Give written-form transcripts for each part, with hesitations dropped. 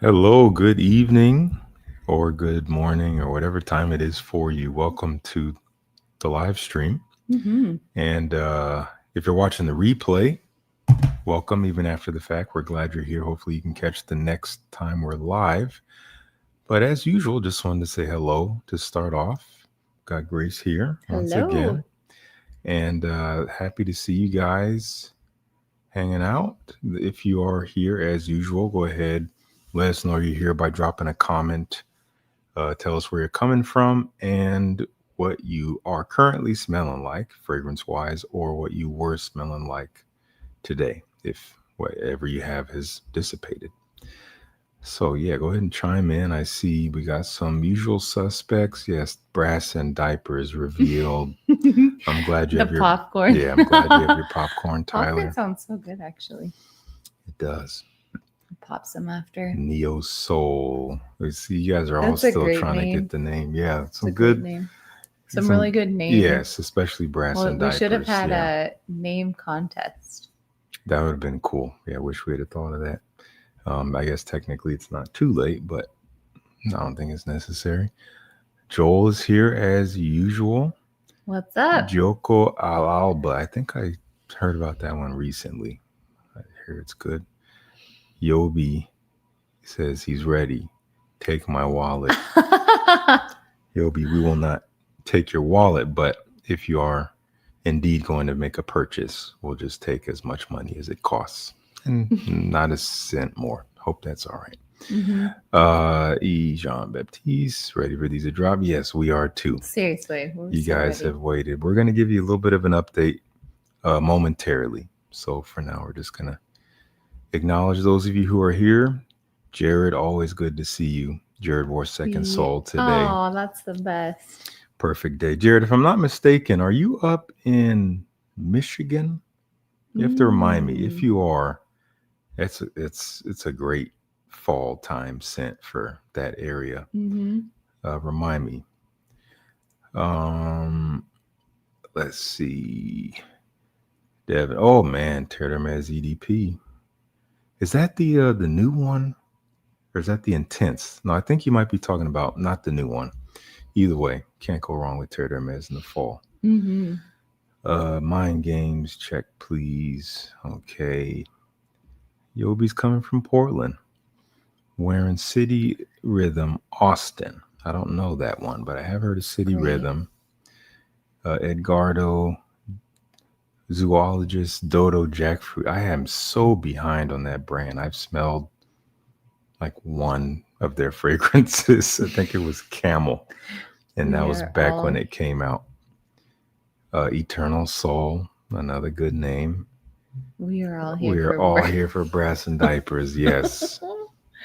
Hello, good evening, or good morning, or whatever time it is for you. Welcome to the live stream. Mm-hmm. And if you're watching the replay, welcome even after the fact. We're glad you're here. Hopefully, you can catch the next time we're live. But as usual, just wanted to say hello to start off. Got Grace here once Hello. again, and happy to see you guys hanging out. If you are here as usual, go ahead, let us know you're here by dropping a comment. Tell us where you're coming from and what you are currently smelling like, fragrance wise, or what you were smelling like today, if whatever you have has dissipated. So, yeah, go ahead and chime in. I see we got some usual suspects. Yes, brass and diapers revealed. I'm glad you The have your, popcorn. yeah, I'm glad you have your popcorn, Popcorn Tyler. sounds so good, actually. It does. Pop some after. Neo Soul. We see you guys are all That's a still great trying to name. get the name. Yeah, It's a some great good. name. Some Some really good names. yes, especially brass Well, and we should have diapers. had Yeah, a name contest. that would have been cool. Yeah, I wish we'd have thought of that. I guess technically it's not too late, but I don't think it's necessary. Joel is here as usual. What's up? Joko Al Alba. I think I heard about that one recently. I hear it's good. Yobi says he's ready. Take my wallet. Yobi, we will not take your wallet, but if you are indeed going to make a purchase, we'll just take as much money as it costs and not a cent more. Hope that's all right. Mm-hmm. Jean Baptiste, ready for these to drop? Yes, we are too. Seriously, we're You so guys ready. have waited. We're going to give you a little bit of an update momentarily. So for now, we're just going to acknowledge those of you who are here. Jared, always good to see you. Jared wore Second Yeah. Soul today. Oh, that's the best. Perfect day. Jared, if I'm not mistaken, are you up in Michigan? You have to remind me. If Mm. you are, it's a great fall time scent for that area. Mm-hmm. Remind me. Um, let's see. Devin. Oh man, Terramez EDP. Is that the new one, or is that the Intense? No, I think you might be talking about not the new one. Either way, can't go wrong with Terramez in the fall. Mm-hmm. Mind games, check please. Okay. Yobi's coming from Portland. Wearing City Rhythm, Austin. I don't know that one, but I have heard of City Great. Rhythm. Edgardo, Zoologist, Dodo Jackfruit. I am so behind on that brand. I've smelled like one of their fragrances. I think it was Camel, and We that was are back when all it came out. Eternal Soul, another good name. we are all here We're for all here for brass and diapers. Yes,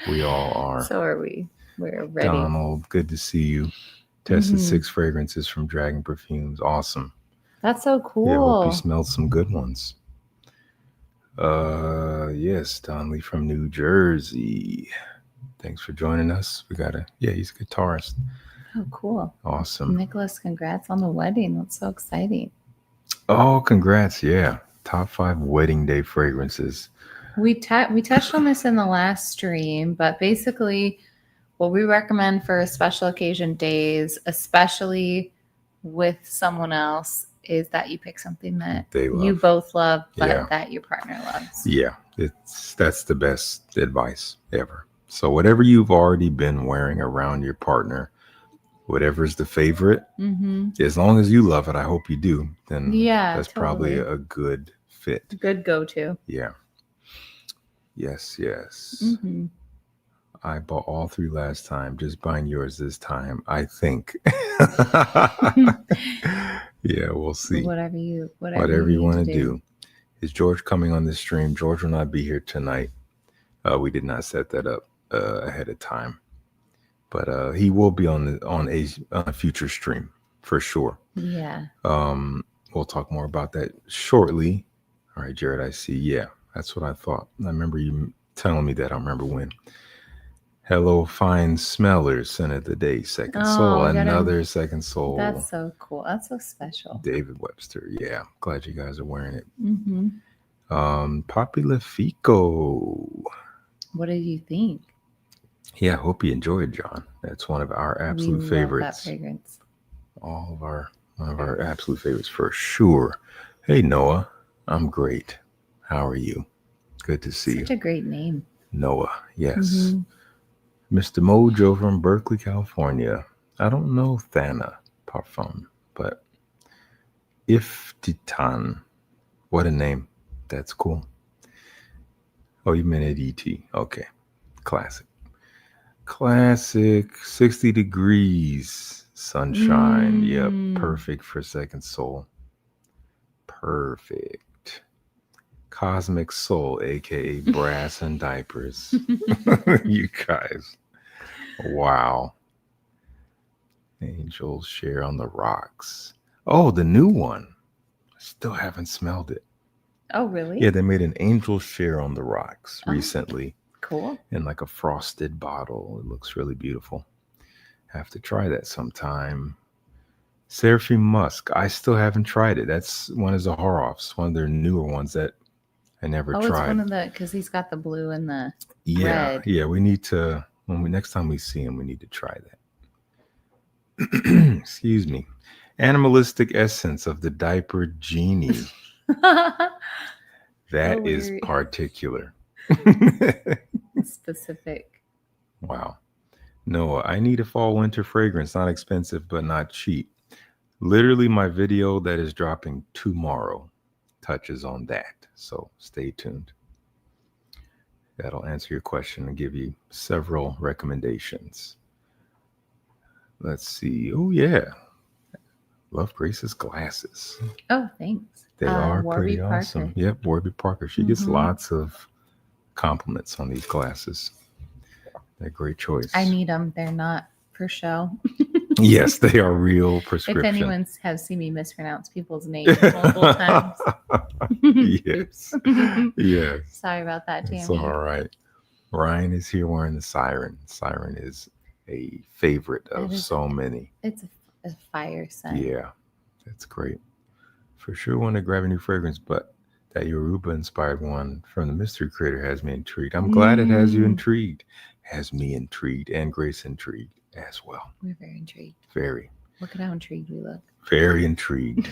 we all are. So are we. We're ready. Donald, good to see you. Tested Mm-hmm. 6 fragrances from Dragon Perfumes. Awesome. That's so Yeah, hope you cool. smelled some good ones. Yes, Donley from New Jersey. Thanks for joining us. We got yeah, he's a guitarist. Oh, cool. Awesome. Nicholas, congrats on the wedding. That's so exciting. Oh, congrats. Yeah. Top 5 wedding day fragrances. We touched on this in the last stream, but basically, what we recommend for special occasion days, especially with someone else, is that you pick something that They you love. both love, Yeah. but that your partner loves. Yeah. That's the best advice ever. So whatever you've already been wearing around your partner, whatever's the favorite, Mm-hmm. as long as you love it, I hope you do, then Yeah, that's probably totally. a good fit. Good go-to. Yeah. Yes, yes. Mm-hmm. I bought all 3 last time. Just buying yours this time, I think. Yeah, we'll see. Whatever you Whatever you need want to to do. do. Is George coming on this stream? George will not be here tonight. We did not set that up ahead of time, but he will be on a future stream for sure. Yeah. Um, we'll talk more about that shortly. All right, Jared, I see. Yeah, that's what I thought. I remember you telling me that. I don't remember when. Hello, fine smellers, scent of the day, Second Oh, Soul, we gotta. another Second Soul. That's so cool. That's so special. David Webster. Yeah, glad you guys are wearing it. Mm-hmm. Popular Fico. What did you think? Yeah, hope you enjoyed, John. That's one of our We absolute love that favorites. fragrance. All of our One of our absolute favorites for sure. Hey Noah, I'm great. How are you? Good to see you. Such a great name. Noah, yes. Mm-hmm. Mr. Mojo from Berkeley, California. I don't know Thana Parfum, but If Titan. What a name. That's cool. Oh, you meant it ET. Okay. Classic. Classic. 60 degrees. Sunshine. Yep. Mm. Perfect for Second Soul. Perfect. Cosmic Soul, aka Brass and Diapers. You guys. Wow. Angels share on the rocks. Oh, the new one. Still haven't smelled it. Oh, really? Yeah, they made an angel share on the rocks Oh, recently cool. in like a frosted bottle. It looks really beautiful. Have to try that sometime. Seraphim Musk. I still haven't tried it. That's one of Zaharoff's, one of their newer ones that I never Oh, it's tried. one of the, because he's got the blue and the Yeah, red. yeah. We need to next time we see him, we need to try that. Excuse me. Animalistic essence of the diaper genie. That is Hilarious. particular. Specific. Wow. No, I need a fall winter fragrance, not expensive but not cheap. Literally, my video that is dropping tomorrow touches on that. So stay tuned. That'll answer your question and give you several recommendations. Let's see. Oh, yeah. Love Grace's glasses. Oh, thanks. They are Warby pretty Parker. awesome. Yep, Warby Parker. She gets Mhm. lots of compliments on these glasses. They're a great choice. I need them. They're not for show. Yes, they are real If prescription. anyone has seen me mispronounce people's names multiple times. Yes. Oops. Yes. Sorry about that, It's Tammy. all right. Ryan is here wearing the siren. Siren is a favorite of so many. It's a fire scent. Yeah, that's great. For sure want to grab a new fragrance, but that Yoruba inspired one from the Mystery Creator has me intrigued. I'm glad it has you intrigued. Has me intrigued and Grace intrigued as well. We're very intrigued. Very. Look at how intrigued we look. Very intrigued.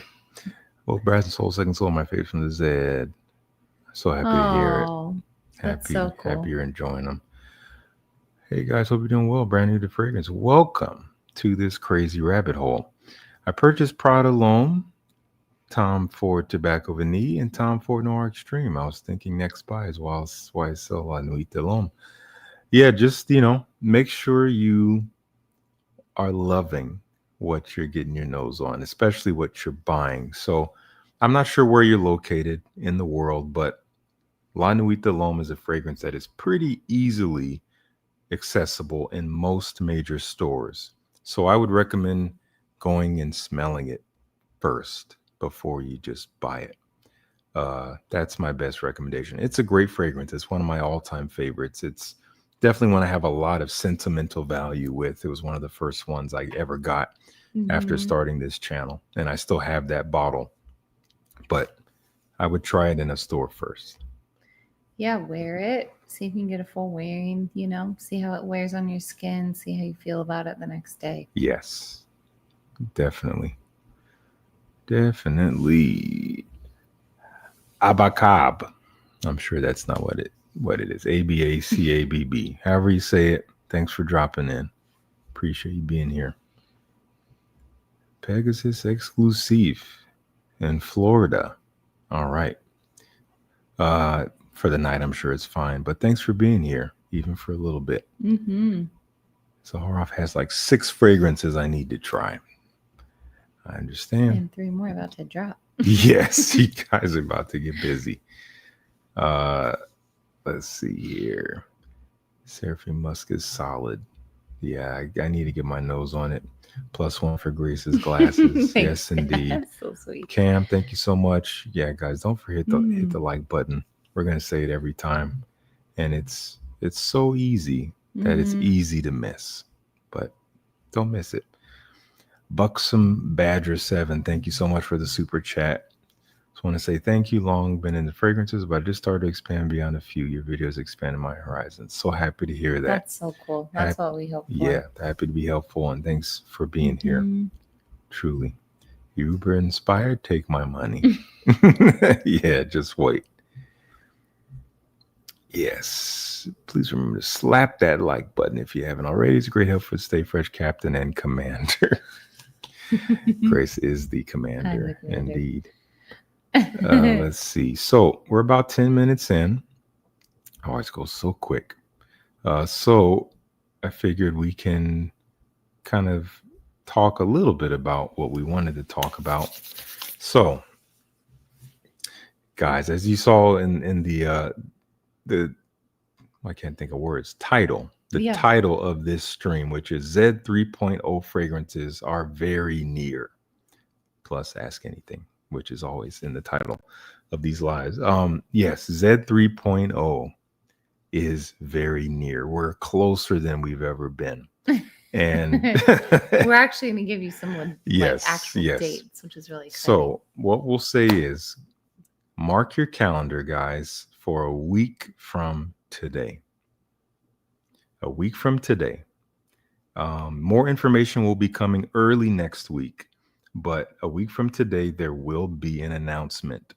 Well, Brass and Soul, Second Soul, my favorite from the ZED. So happy to hear it. That's so cool. Happy you're enjoying them. Hey guys, hope you're doing well. Brand new to fragrance. Welcome to this crazy rabbit hole. I purchased Prada L'Homme, Tom Ford Tobacco Vanille, and Tom Ford Noir Extreme. I was thinking next buy is why I sell La Nuit de L'Homme. Yeah, just, make sure you are loving what you're getting your nose on, especially what you're buying. So I'm not sure where you're located in the world, but La Nuit de L'Homme is a fragrance that is pretty easily accessible in most major stores. So I would recommend going and smelling it first before you just buy it. That's my best recommendation. It's a great fragrance. It's one of my all-time favorites. It's definitely one I have a lot of sentimental value with. It was one of the first ones I ever got after starting this channel, and I still have that bottle. But I would try it in a store first. Yeah, wear it. See if you can get a full wearing, see how it wears on your skin, see how you feel about it the next day. Yes, definitely. Definitely. Abacab. I'm sure that's not what it is. ABACABB. However you say it. Thanks for dropping in. Appreciate you being here. Pegasus Exclusive in Florida. All right. For the night, I'm sure it's fine. But thanks for being here, even for a little bit. Mm-hmm. Zaharoff has like 6 fragrances I need to try. I understand. And 3 more about to drop. Yes, you guys are about to get busy. Let's see here. Seraphim Musk is solid. Yeah, I need to get my nose on it. +1 for Grace's glasses. Yes, indeed. That's so sweet. Cam, thank you so much. Yeah, guys, don't forget to hit the like button. We're gonna say it every time, and it's so easy that it's easy to miss, but don't miss it. Buxom Badger 7, thank you so much for the super chat. Just want to say thank you. Long been in the fragrances, but I just started to expand beyond a few. Your videos expanded my horizons. So happy to hear that. That's so cool. That's what we hope Yeah, for. happy to be helpful, and thanks for being here. Mhm. Truly. Uber inspired, take my money. Yeah, just wait. Yes. Please remember to slap that like button if you haven't already. It's a great help for Stay Fresh Captain and Commander. Grace is the I'm the commander, commander. indeed. Let's see. So we're about 10 minutes in. Always goes so quick. So I figured we can kind of talk a little bit about what we wanted to talk about. So, guys, as you saw in the I can't think of words title. The Yeah. title of this stream, which is ZED 3.0 fragrances are very near. Plus, ask anything, which is always in the title of these lives. Yes, ZED 3.0 is very near. We're closer than we've ever been. And we're actually going to give you some actual yes. dates, which is really exciting. So what we'll say is mark your calendar, guys, for a week from today. A week from today. More information will be coming early next week, but a week from today, there will be an announcement,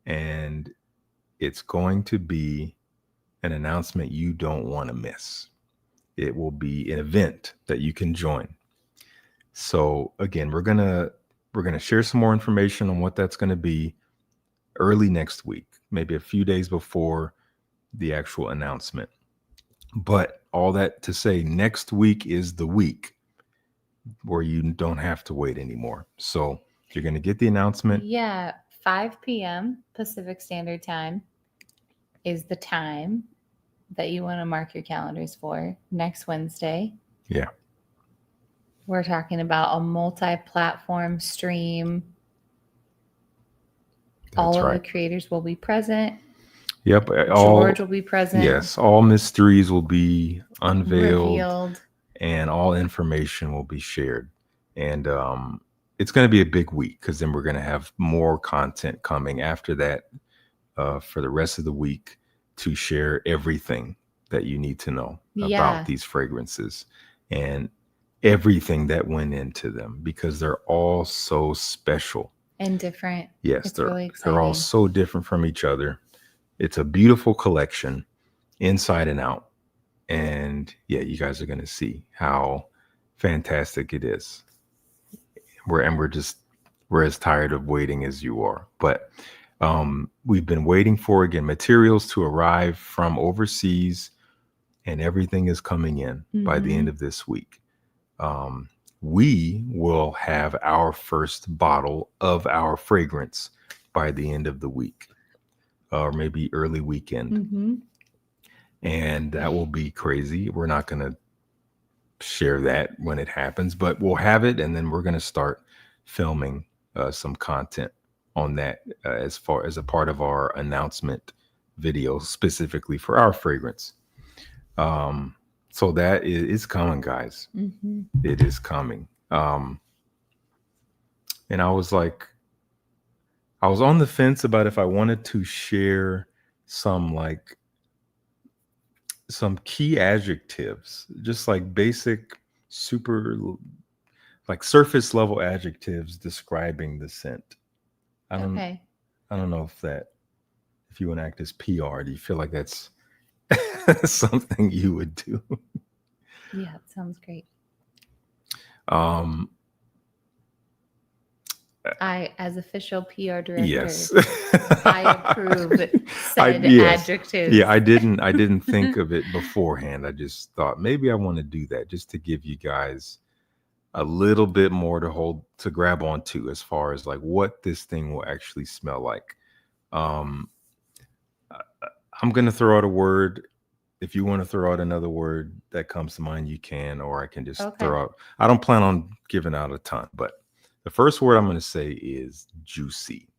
and it's going to be an announcement you don't want to miss. It will be an event that you can join. So again, we're gonna share some more information on what that's going to be early next week, maybe a few days before the actual announcement. But all that to say, next week is the week where you don't have to wait anymore. So you're going to get the announcement. Yeah, 5 p.m. Pacific Standard Time is the time that you want to mark your calendars for next Wednesday. Yeah. We're talking about a multi-platform stream. That's all right. of the creators will be present. Yep. George will be present. Yes. All mysteries will be unveiled. Revealed. And all information will be shared. And it's going to be a big week because then we're going to have more content coming after that for the rest of the week to share everything that you need to know about these fragrances and everything that went into them, because they're all so special and different. Yes, it's really exciting. They're all so different from each other. It's a beautiful collection inside and out. And yeah, you guys are going to see how fantastic it is. We're as tired of waiting as you are. But we've been waiting for, again, materials to arrive from overseas, and everything is coming in by the end of this week. We will have our first bottle of our fragrance by the end of the week, or maybe early weekend. And that will be crazy. We're not going to share that when it happens, but we'll have it, and then we're going to start filming some content on that as far as a part of our announcement video specifically for our fragrance. So that is coming, guys. It is coming. And I was on the fence about if I wanted to share some key adjectives, just like basic, super, like surface level adjectives describing the scent. I don't know if you want to act as PR, do you feel like that's something you would do? Yeah, it sounds great. I, as official PR director, yes, I approve said adjectives. Yeah, I didn't think of it beforehand. I just thought maybe I want to do that just to give you guys a little bit more to grab onto as far as like what this thing will actually smell like. I'm gonna throw out a word. If you want to throw out another word that comes to mind, you can, or I can just throw out. I don't plan on giving out a ton, but the first word I'm going to say is juicy.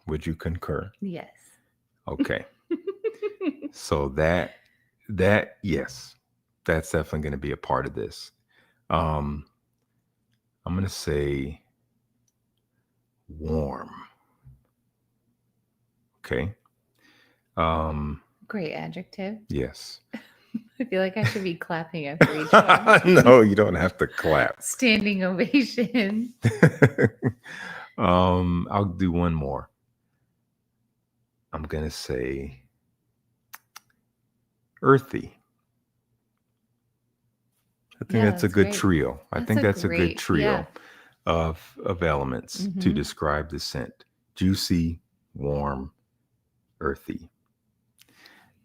Would you concur? Yes. Okay. So that yes, that's definitely going to be a part of this. I'm going to say warm. Okay. Great adjective. Yes. I feel like I should be clapping after each one. No, you don't have to clap. Standing ovation. I'll do one more. I'm gonna say earthy. I think Yeah, that's a that's good great. trio. I That's think a that's a good great, yeah. trio of elements to Mhm. describe the scent. Juicy, warm, earthy.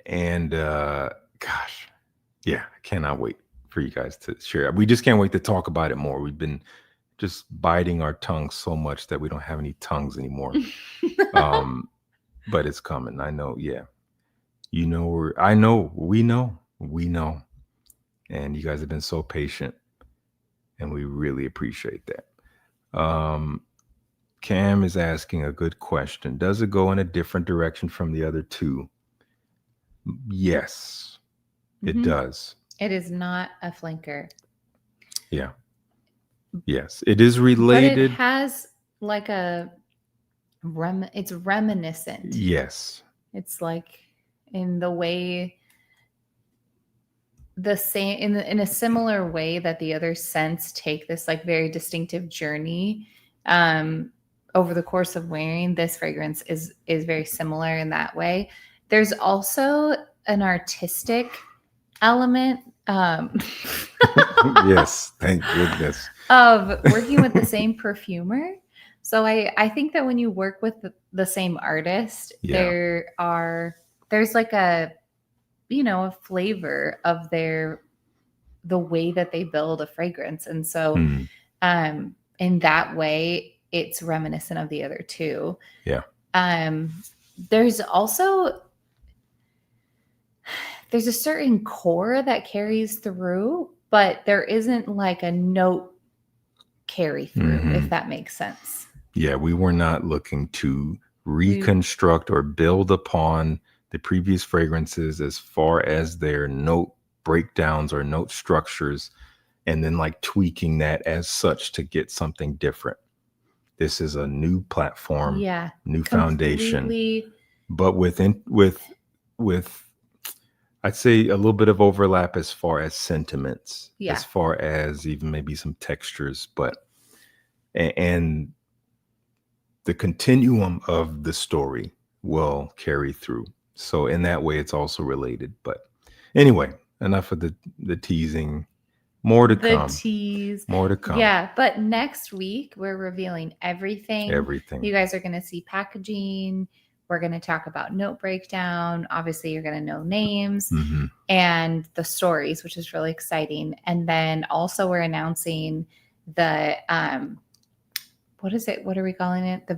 And gosh, yeah, I cannot wait for you guys to share. We just can't wait to talk about it more. We've been just biting our tongues so much that we don't have any tongues anymore. But it's coming. I know, yeah. You know, I know, we know. And you guys have been so patient, and we really appreciate that. Cam is asking a good question. Does it go in a different direction from the other two? Yes, it Mhm. does. It is not a flanker. Yeah. Yes, it is But it related. has like a it's reminiscent. Yes. It's like in the way the same in a similar way that the other scents take this like very distinctive journey over the course of wearing. This fragrance is very similar in that way. There's also an artistic element Yes, thank goodness. of working with the same perfumer. So I think that when you work with the same artist, Yeah. there's like a a flavor of the way that they build a fragrance. And so in that way it's reminiscent of the other two. Yeah. There's also there's a certain core that carries through, but there isn't like a note carry through, if that makes sense. Yeah, we were not looking to reconstruct or build upon the previous fragrances as far as their note breakdowns or note structures, and then like tweaking that as such to get something different. This is a new platform, new foundation, but with I'd say a little bit of overlap as far as sentiments, as far as even maybe some textures, but and the continuum of the story will carry through. So in that way, it's also related. But anyway, enough of the teasing. More to come. Tease. More to come. Yeah, but next week we're revealing everything. Everything. You guys are going to see packaging. We're going to talk about note breakdown. Obviously, you're going to know names and the stories, which is really exciting. And then also we're announcing the what is it? What are we calling it? The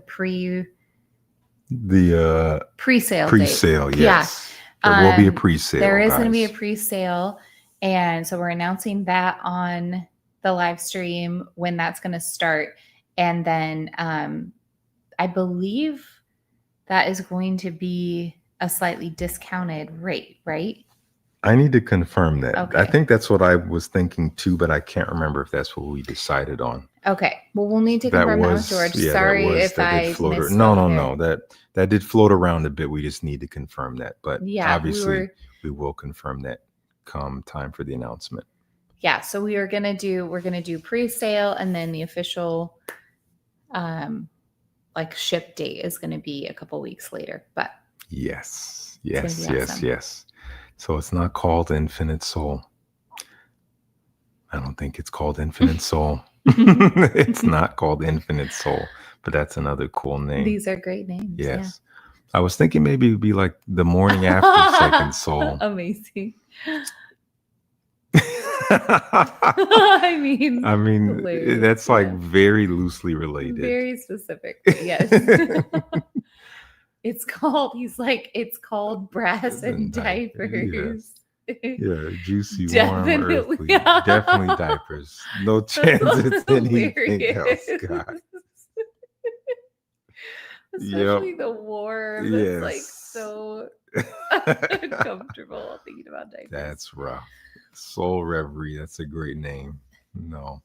pre-sale pre-sale. Yes. Yeah. There will be a pre-sale. There is going to be a pre-sale. And so we're announcing that on the live stream when that's going to start. And then I believe that is going to be a slightly discounted rate, right? I need to confirm that. Okay. I think that's what I was thinking too, but I can't remember if that's what we decided on. Okay. Well, we'll need to confirm that with George. Yeah, sorry if I missed No. That did float around a bit. We just need to confirm that. But yeah, obviously we will confirm that come time for the announcement. Yeah. So we're gonna do pre-sale, and then the official like ship date is gonna be a couple weeks later. But yes. So it's not called Infinite Soul. I don't think it's called Infinite Soul. It's not called Infinite Soul, but that's another cool name. These are great names. Yes. Yeah. I was thinking maybe it'd be like the morning after Second Soul. Amazing. I mean, hilarious. That's like very loosely related. Very specific. Yes. It's called Brass and Diapers. Yeah, juicy, warm, earthly. Definitely diapers. No chance it's anything else, God. Especially the warm. Yes. It's like so uncomfortable thinking about diapers. That's rough. Soul Reverie. That's a great name. No,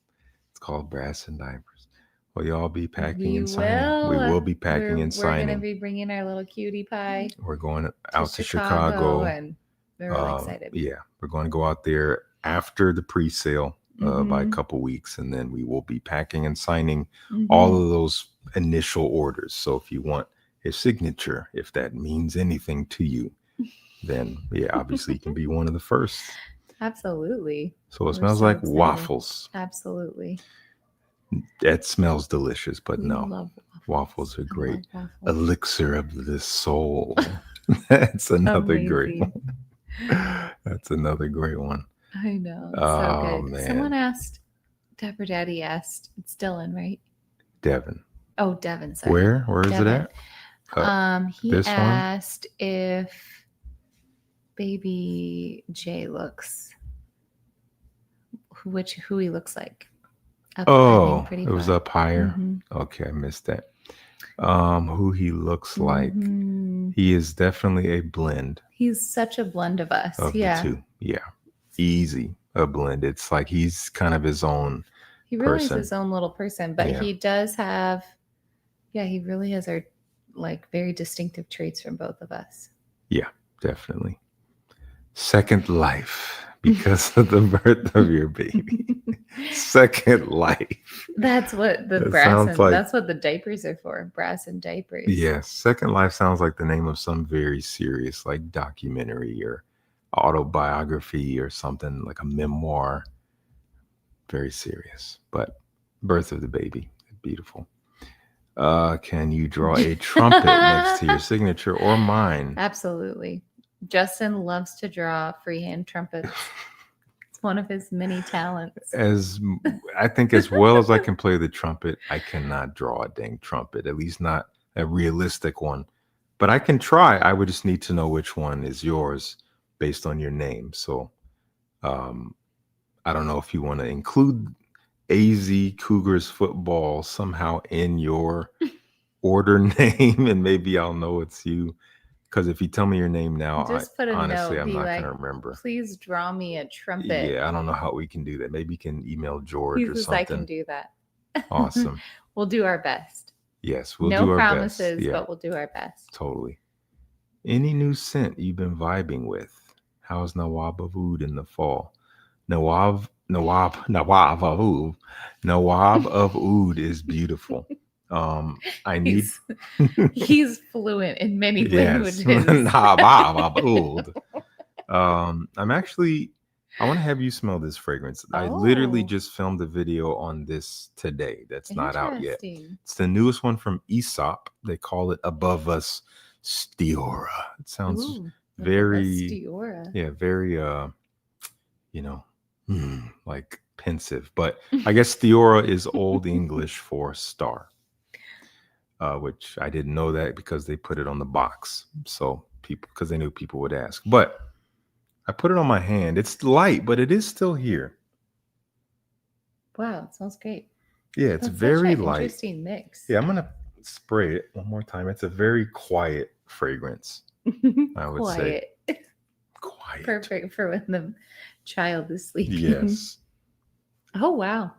it's called Brass and Diapers. Will y'all be packing We and signing? We will be packing and We're gonna signing. be bringing our little cutie pie We're going to out to Chicago, Chicago. and we're really excited. Yeah, we're going to go out there after the pre-sale by a Mhm. couple weeks, and then we will be packing and signing Mhm. all of those initial orders. So if you want a signature, if that means anything to you, then yeah, obviously you can be one of the first. Absolutely. So it We're smells so like excited. waffles. Absolutely. It smells delicious, but We no, love waffles are I great. love waffles. Elixir of the soul. That's another great Amazing. one. That's another great one. I know. It's so Oh good. man, Someone asked, Dapper Daddy asked, it's Dylan, right? Devin. Oh, Devin, sorry. Where is Devin. it at? He this one? asked if baby Jay looks who he looks like. Up, I think pretty It was far. up higher. Mhm. Okay, I missed that. Who he looks like. Mhm. He is definitely a blend He's such a blend of us. of Yeah. the two. Yeah. Easy a blend. It's like he's kind of his own He really person. is his own little person, but Yeah. he does have, he really has our like very distinctive traits from both of us. Yeah, definitely. Second life because of the birth of your baby. Second life. That's what the That brass sounds and like- that's what the diapers are for. Brass and diapers. Yes, Second Life sounds like the name of some very serious like documentary or autobiography or something, like a memoir. Very serious. But birth of the baby, beautiful. Can you draw a trumpet next to your signature or mine? Absolutely. Justin loves to draw freehand trumpets. It's one of his many talents. I think as well as I can play the trumpet, I cannot draw a dang trumpet, at least not a realistic one. But I can try. I would just need to know which one is yours based on your name. So I don't know if you want to include AZ Cougars football somehow in your order name, and maybe I'll know it's you. Because if you tell me your name now, Just put a honestly, note, I'm be not like, going to remember. please draw me a trumpet. Yeah, I don't know how we can do that. Maybe you can email George He or says something. I can do that. Awesome. We'll do our best. Yes, we'll no do our promises, best. Yeah, but we'll do our best. totally. Any new scent you've been vibing with? How's Nawab of Oud in the fall? Nawab of Oud is beautiful. I need. He's fluent in many Yes, languages. Nawab of Oud. I'm actually. I want to have you smell this fragrance. I literally Oh. just filmed a video on this today. That's not out yet. Interesting. It's the newest one from Aesop. They call it Above Us Stiora. It sounds Ooh, very, Stiora. yeah, very, like pensive. But I guess Stiora is Old English for star, which I didn't know that because they put it on the box. So because they knew people would ask. But I put it on my hand. It's light, but it is still here. Wow, it smells great. Yeah, it's That's very such an light. interesting mix. Yeah, I'm gonna spray it one more time. It's a very quiet fragrance. I would say quiet. Perfect for when the child is sleeping. Yes. Oh wow.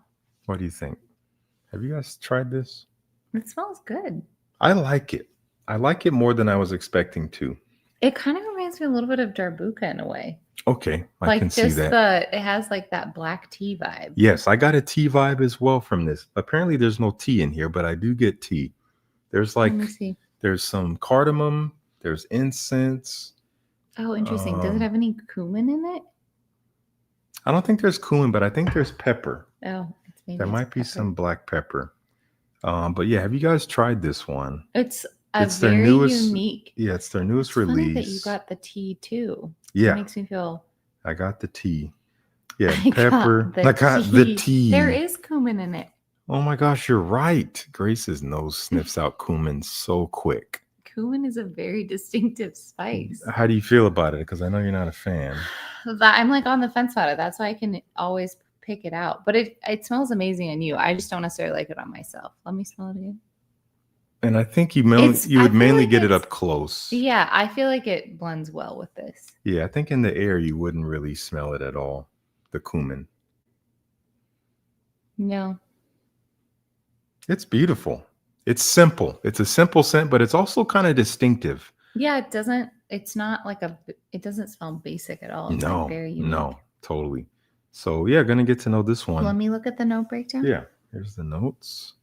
What do you think? Have you guys tried this? It smells good. I like it. I like it more than I was expecting to. It kind of reminds me a little bit of Darbuka in a way. Okay, I like can see just that. it has like that black tea vibe. Yes, I got a tea vibe as well from this. Apparently there's no tea in here, but I do get tea. There's like, let me see. There's some cardamom, there's incense. Oh, interesting. Does it have any cumin in it? I don't think there's cumin, but I think there's pepper. Oh, there might be some black pepper. But yeah, have you guys tried this one? It's their newest, unique. Yeah, it's their newest funny release. That you got the tea too. Yeah, it makes me feel. I got the tea. Yeah, pepper. I got the tea. There is cumin in it. Oh my gosh, you're right. Grace's nose sniffs out cumin so quick. Cumin is a very distinctive spice. How do you feel about it? Because I know you're not a fan. I'm like on the fence about it. That's why I can always pick it out. But it smells amazing on you. I just don't necessarily like it on myself. Let me smell it again. And I think you would mainly get it up close. Yeah, I feel like it blends well with this. Yeah, I think in the air you wouldn't really smell it at all. The cumin. No. It's beautiful. It's simple. It's a simple scent, but it's also kind of distinctive. Yeah, it doesn't. It's not like it doesn't smell basic at all. It's like No, very unique. no, totally. So yeah, gonna get to know this one. Let me look at the note breakdown. Yeah, here's the notes.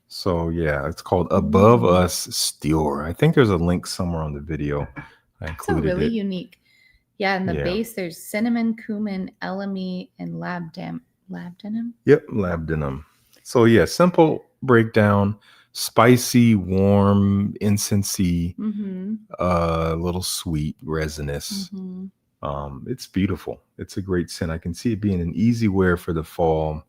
So yeah, it's called Above Us Stior. I think there's a link somewhere on the video. I It's included really it. unique. Yeah, in the Yeah. base there's cinnamon, cumin, elemi, and labdanum. Yep, labdanum. So yeah, simple breakdown. Spicy, warm, incensey, Mm-hmm. a little sweet, resinous. Mm-hmm. It's beautiful. It's a great scent. I can see it being an easy wear for the fall.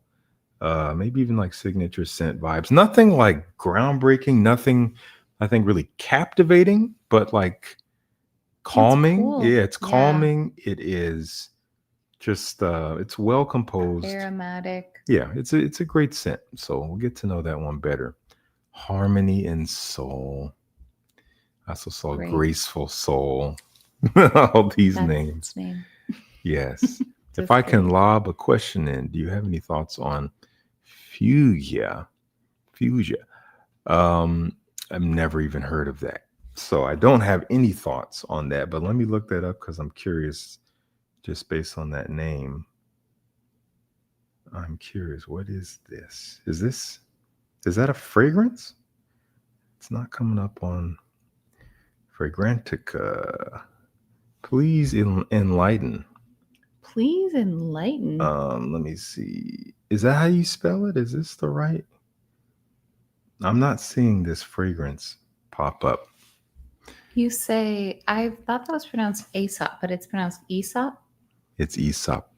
Maybe even like signature scent vibes. Nothing like groundbreaking, nothing I think really captivating, but like calming. cool. Yeah, it's Yeah. calming. It is just it's well composed. Aromatic. Yeah, it's a great scent. So we'll get to know that one better. Harmony and Soul. I also saw Great. Graceful Soul. All these That's names. its name. Yes. If Just I can great. lob a question in, do you have any thoughts on Fugia? Fugia. I've never even heard of that. So I don't have any thoughts on that, but let me look that up because I'm curious just based on that name. I'm curious. What is this? Is that a fragrance? It's not coming up on Fragrantica. Please enlighten. Please enlighten. Let me see. Is that how you spell it? Is this the right? I'm not seeing this fragrance pop up. You say, I thought that was pronounced Aesop, but it's pronounced Aesop. It's Aesop.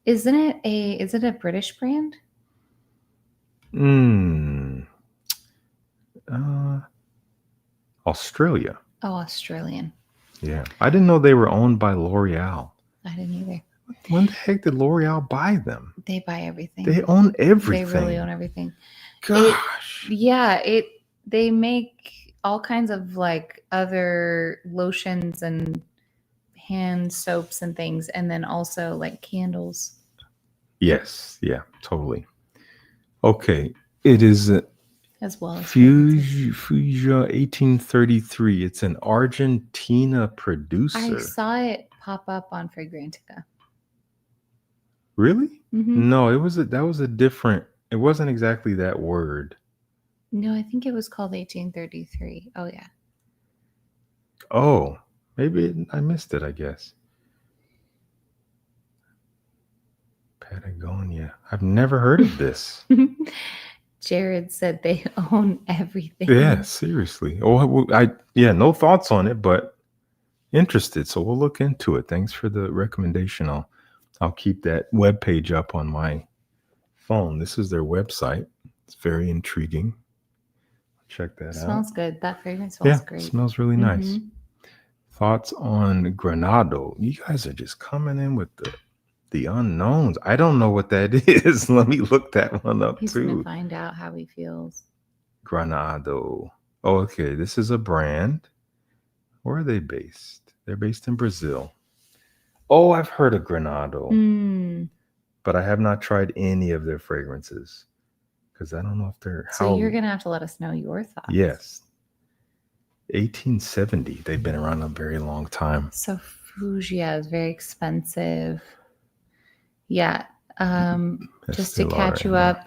Is it a British brand? Australia. Oh, Australian. Yeah. I didn't know they were owned by L'Oreal. I didn't either. When the heck did L'Oreal buy them? They buy everything. They own everything. They really own everything. Gosh. They make all kinds of like other lotions and hand soaps and things, and then also like candles. Yes. Yeah, totally. Okay. It is as well as Fugia 1833. It's an Argentina producer. I saw it pop up on Fragrantica. Really? Mm-hmm. No, that was a different. It wasn't exactly that word. No, I think it was called 1833. Oh yeah. Oh, maybe I missed it. I guess. Patagonia. I've never heard of this. Jared said they own everything. Yeah, seriously. Oh, no thoughts on it, but interested. So we'll look into it. Thanks for the recommendation. I'll keep that webpage up on my phone. This is their website. It's very intriguing. Check that out. Smells good. That fragrance smells great. It smells really nice. Thoughts on Granado? You guys are just coming in with the unknowns. I don't know what that is. Let me look that one up. He's too. Gonna find out how he feels. Granado. Oh, okay. This is a brand. Where are they based? They're based in Brazil. Oh, I've heard of Granado, but I have not tried any of their fragrances because I don't know if they're. So you're gonna have to let us know your thoughts. Yes. 1870. They've been around a very long time. So Fugia is very expensive. Yeah. Just to catch you up,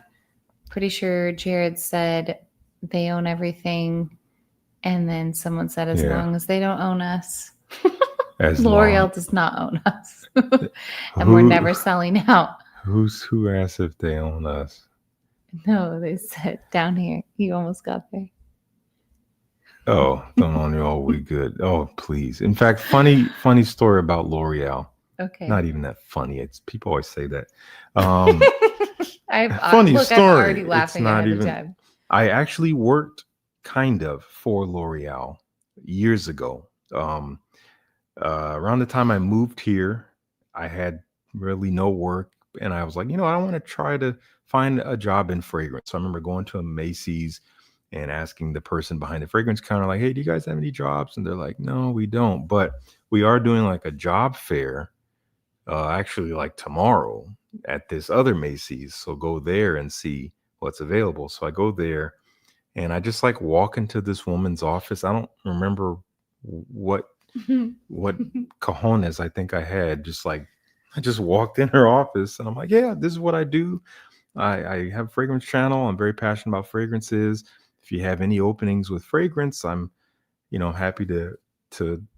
pretty sure Jared said they own everything, and then someone said as long as they don't own us. L'Oreal does not own us. And we're never selling out. Who asked if they own us? No, they said down here. You almost got there. Oh, don't own you. Oh, we good. Oh, please. In fact, funny story about L'Oreal. Okay. Not even that funny. It's people always say that. Funny story. I'm already laughing ahead of time. I actually worked kind of for L'Oreal years ago. Around the time I moved here, I had really no work, and I was like, I want to try to find a job in fragrance. So I remember going to a Macy's and asking the person behind the fragrance counter, like, hey, do you guys have any jobs? And they're like, no, we don't, but we are doing like a job fair, actually like tomorrow at this other Macy's. So go there and see what's available. So I go there and I just like walk into this woman's office. I don't remember what what cojones I think I had. Just like I just walked in her office and I'm like, yeah, this is what I do. I have a fragrance channel. I'm very passionate about fragrances. If you have any openings with fragrance, I'm, happy to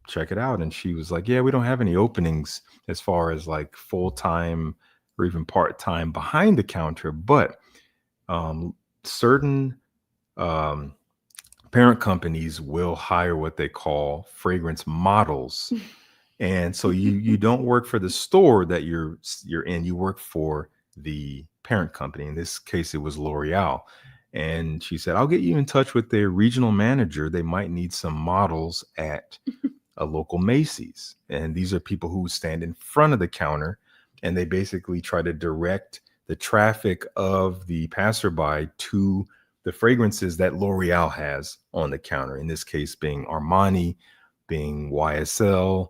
check it out. And she was like, yeah, we don't have any openings as far as like full time or even part time behind the counter, but certain um, parent companies will hire what they call fragrance models. And so you don't work for the store that you're in, you work for the parent company. In this case, it was L'Oreal. And she said, I'll get you in touch with their regional manager. They might need some models at a local Macy's. And these are people who stand in front of the counter and they basically try to direct the traffic of the passerby to the fragrances that L'Oreal has on the counter. In this case, being Armani, being YSL,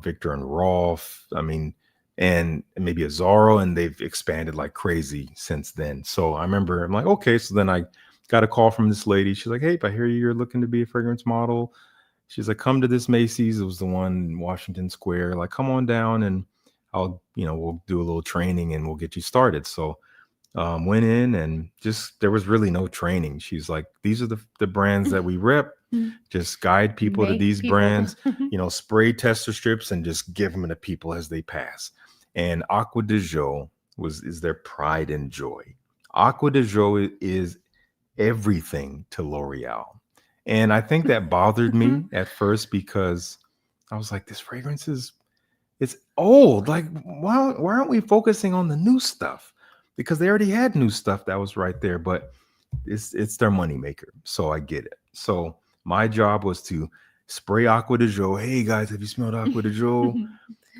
Victor and Rolf. I mean, and maybe a Zara, and they've expanded like crazy since then. So I remember I'm like, okay. So then I got a call from this lady. She's like, hey, I hear you're looking to be a fragrance model. She's like, come to this Macy's. It was the one in Washington Square. Like, come on down and we'll do a little training and we'll get you started. So went in and just there was really no training. She's like, these are the brands that we rep. Just guide people to these brands, spray tester strips and just give them to people as they pass. And Acqua di Parma is their pride and joy. Acqua di Parma is everything to L'Oreal. And I think that bothered me at first because I was like, this fragrance it's old. Like, why aren't we focusing on the new stuff? Because they already had new stuff that was right there, but it's their moneymaker. So I get it. So my job was to spray Acqua di Parma. Hey guys, have you smelled Acqua di Parma?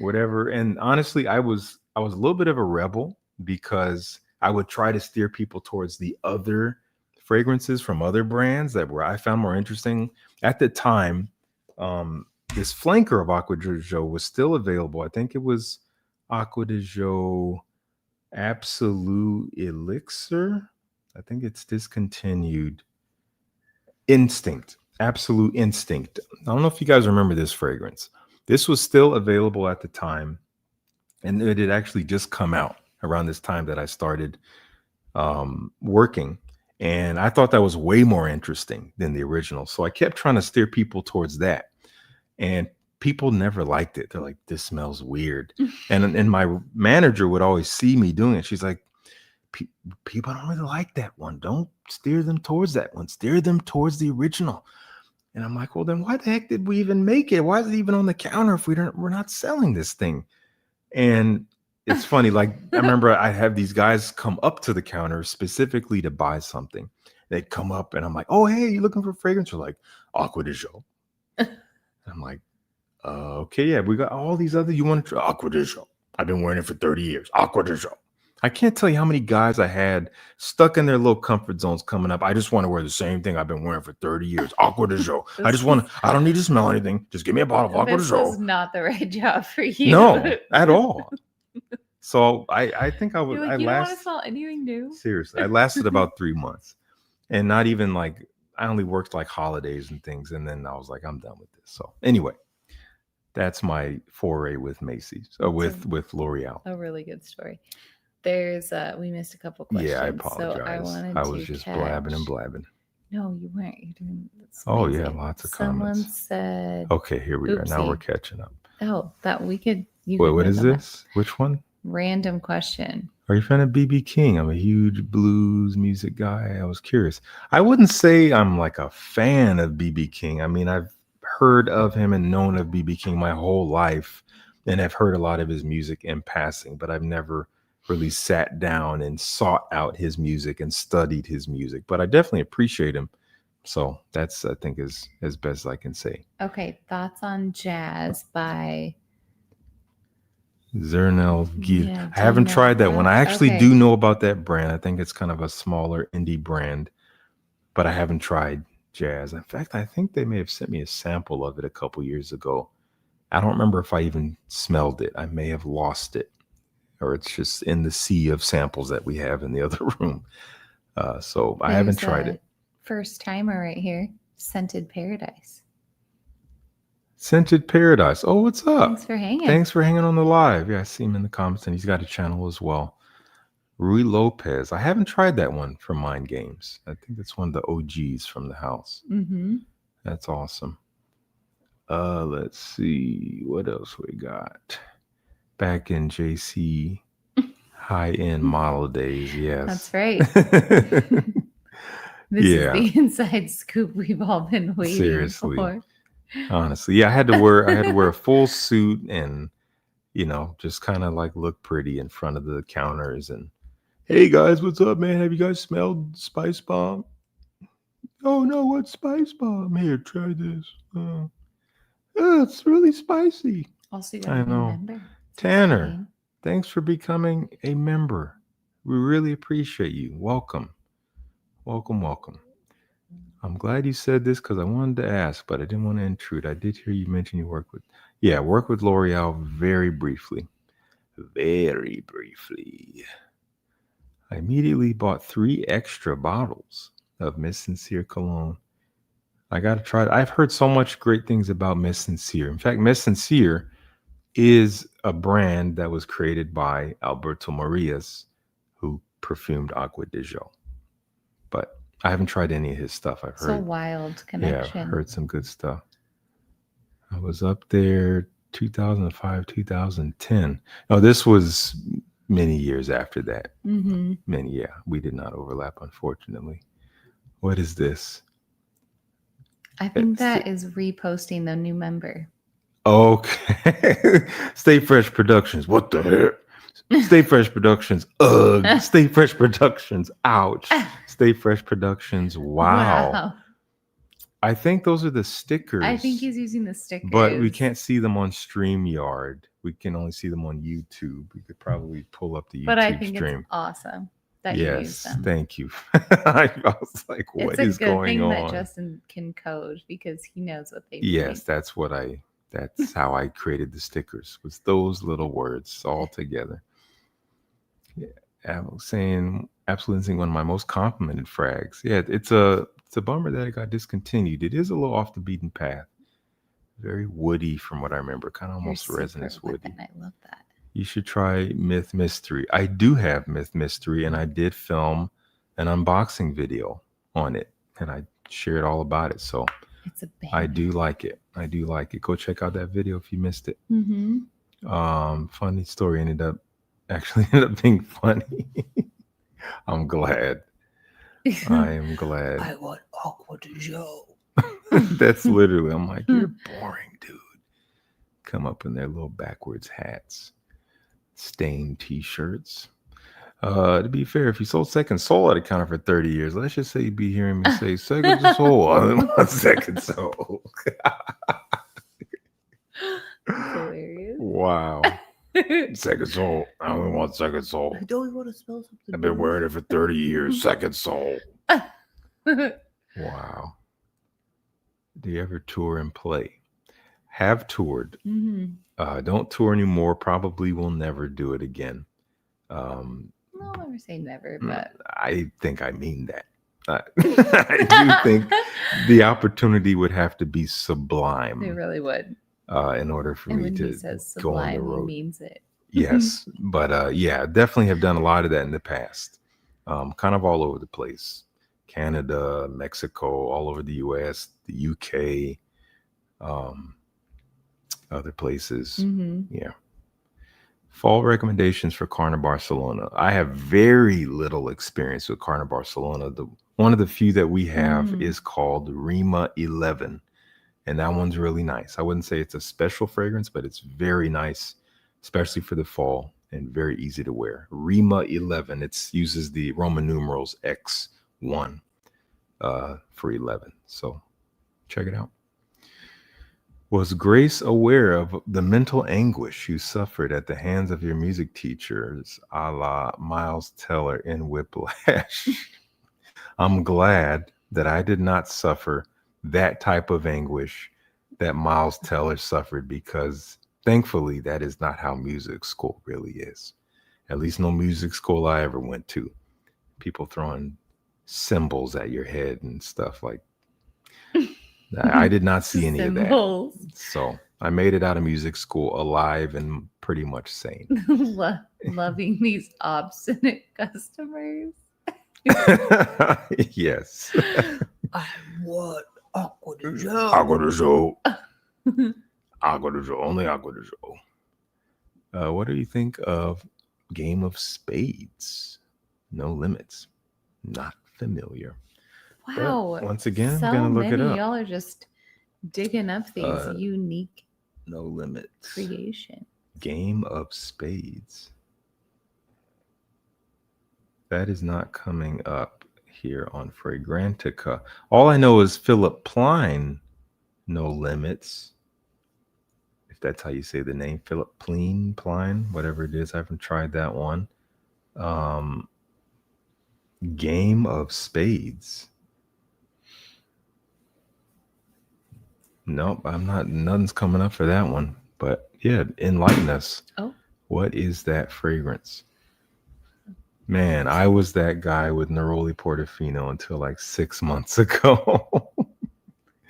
Whatever. And honestly, I was a little bit of a rebel because I would try to steer people towards the other fragrances from other brands that were I found more interesting. At the time, this flanker of Acqua di Parma was still available. I think it was Acqua di Parma Absolute Elixir. I think it's discontinued. Instinct. Absolute Instinct. I don't know if you guys remember this fragrance. This was still available at the time, and it had actually just come out around this time that I started working. And I thought that was way more interesting than the original. So I kept trying to steer people towards that. And people never liked it. They're like, this smells weird. And my manager would always see me doing it. She's like, people don't really like that one. Don't steer them towards that one. Steer them towards the original. And I'm like, well, then why the heck did we even make it? Why is it even on the counter if we're not selling this thing? And it's funny. Like, I remember I have these guys come up to the counter specifically to buy something. They'd come up and I'm like, oh, hey, you looking for fragrance? They're like, Acqua di Parma. I'm like, okay, yeah, we got all these other, you want to try Acqua di Parma. I've been wearing it for 30 years. Acqua di Parma. I can't tell you how many guys I had stuck in their little comfort zones coming up. I just want to wear the same thing I've been wearing for 30 years. Acqua di Parma. I don't need to smell anything. Just give me a bottle of Acqua di Parma. This is not the right job for you. No, at all. So I think I would. You're like, you don't want to smell anything new? Seriously, I lasted about 3 months, and not even like I only worked like holidays and things, and then I was like, I'm done with this. So anyway, that's my foray with Macy's, with L'Oreal. A really good story. There's we missed a couple questions. Yeah, I apologize. So I was just blabbing and blabbing. No, you weren't. You're doing this. Oh yeah, lots of comments. Someone said. Okay, here we are. Now we're catching up. Oh, that we could. Wait, what is this? Which one? Random question. Are you a fan of BB King? I'm a huge blues music guy. I was curious. I wouldn't say I'm like a fan of BB King. I mean, I've heard of him and known of BB King my whole life, and I've heard a lot of his music in passing, but I've never really sat down and sought out his music and studied his music. But I definitely appreciate him. So that's, I think, is as best as I can say. Okay, thoughts on Jazz by Zernel Gil. I haven't tried that one. I actually do know about that brand. I think it's kind of a smaller indie brand, but I haven't tried Jazz. In fact, I think they may have sent me a sample of it a couple years ago. I don't remember if I even smelled it. I may have lost it, or it's just in the sea of samples that we have in the other room. So I haven't tried it. First timer right here. Scented Paradise. Scented Paradise. Oh, what's up? Thanks for hanging. Thanks for hanging on the live. Yeah, I see him in the comments, and he's got a channel as well. Rui Lopez. I haven't tried that one from Mind Games. I think that's one of the OGs from the house. Mm-hmm. That's awesome. Let's see what else we got. Back in JC high-end model days, yes. That's right. This is the inside scoop we've all been waiting for. Honestly, yeah, I had to wear a full suit and just kind of like look pretty in front of the counters and, hey guys, what's up, man? Have you guys smelled Spice Bomb? Oh no, what's Spice Bomb? Here, try this. Oh, it's really spicy. Also, you got a new member. Tanner, thanks for becoming a member. We really appreciate you. Welcome. Welcome. I'm glad you said this because I wanted to ask, but I didn't want to intrude. I did hear you mention you work with L'Oreal very briefly. Very briefly. I immediately bought 3 extra bottles of Miss Sincere cologne. I got to try it. I've heard so much great things about Miss Sincere. In fact, Miss Sincere is a brand that was created by Alberto Marias, who perfumed Acqua di Parma. But I haven't tried any of his stuff. I've heard. So wild connection. Yeah, I've heard some good stuff. I was up there 2005, 2010. No, this was many years after that. Mm-hmm. We did not overlap, unfortunately. What is this? I think that is reposting the new member. Okay. Stay Fresh Productions. What the heck? Stay Fresh Productions. Ugh. Stay Fresh Productions. Ouch. Stay Fresh Productions. Wow. I think those are the stickers. I think he's using the stickers. But we can't see them on StreamYard. We can only see them on YouTube. We could probably pull up the YouTube stream. But I think it's awesome that you use them. Thank you. I was like, what is going on? It's a good thing that Justin can code because he knows what they mean. Yes, that's how I created the stickers, was those little words all together. Yeah, I was saying, absolutely one of my most complimented frags. Yeah, it's a bummer that it got discontinued. It is a little off the beaten path. Very woody from what I remember, kind of almost resinous woody. I love that. You should try Myth Mystery. I do have Myth Mystery, and I did film an unboxing video on it, and I shared all about it. So it's a bang. I do like it. Go check out that video if you missed it. Mm-hmm. Funny story ended up being funny. I'm glad. I am glad. I want Acqua di Parma. That's literally, I'm like, you're boring, dude. Come up in their little backwards hats, stained t-shirts. To be fair, if you sold Second Soul at a counter for 30 years, let's just say you'd be hearing me say Second Soul. Second Soul. Hilarious. Wow. Second Soul. I only want Second Soul. I don't want to smell something. I've been wearing it for 30 years. Second Soul. Wow. Do you ever tour and play? Have toured. Mm-hmm. Don't tour anymore. Probably will never do it again. I'll never say never, but I think I mean that. I do think the opportunity would have to be sublime. It really would. In order for me to go on the road. He means it. Yes, but definitely have done a lot of that in the past. Kind of all over the place. Canada, Mexico, all over the US, the UK, other places. Mm-hmm. Yeah. Fall recommendations for Carner Barcelona. I have very little experience with Carner Barcelona. One of the few that we have is called Rima 11. And that one's really nice. I wouldn't say it's a special fragrance, but it's very nice, especially for the fall, and very easy to wear. Rima 11. It uses the Roman numerals X1 for 11. So check it out. Was Grace aware of the mental anguish you suffered at the hands of your music teachers, a la Miles Teller in Whiplash? I'm glad that I did not suffer that type of anguish that Miles Teller suffered, because thankfully that is not how music school really is. At least no music school I ever went to. People throwing cymbals at your head and stuff like I did not see any of that. Symbols. So I made it out of music school alive and pretty much sane. Loving these obstinate customers. Yes. I want Acqua di Parma. Acqua di Parma. Acqua di Parma. Only Acqua di Parma. What do you think of Game of Spades? No Limits. Not familiar. Wow. But once again, so I'm going to look it many. up. Y'all are just digging up these unique No Limits. creations. Game of Spades. That is not coming up here on Fragrantica. All I know is Philip Plein, No Limits. If that's how you say the name, Philip Plein, whatever it is. I haven't tried that one. Game of Spades. Nope, I'm not. Nothing's coming up for that one. But yeah, enlighten us. Oh, what is that fragrance? Man, I was that guy with Neroli Portofino until like 6 months ago.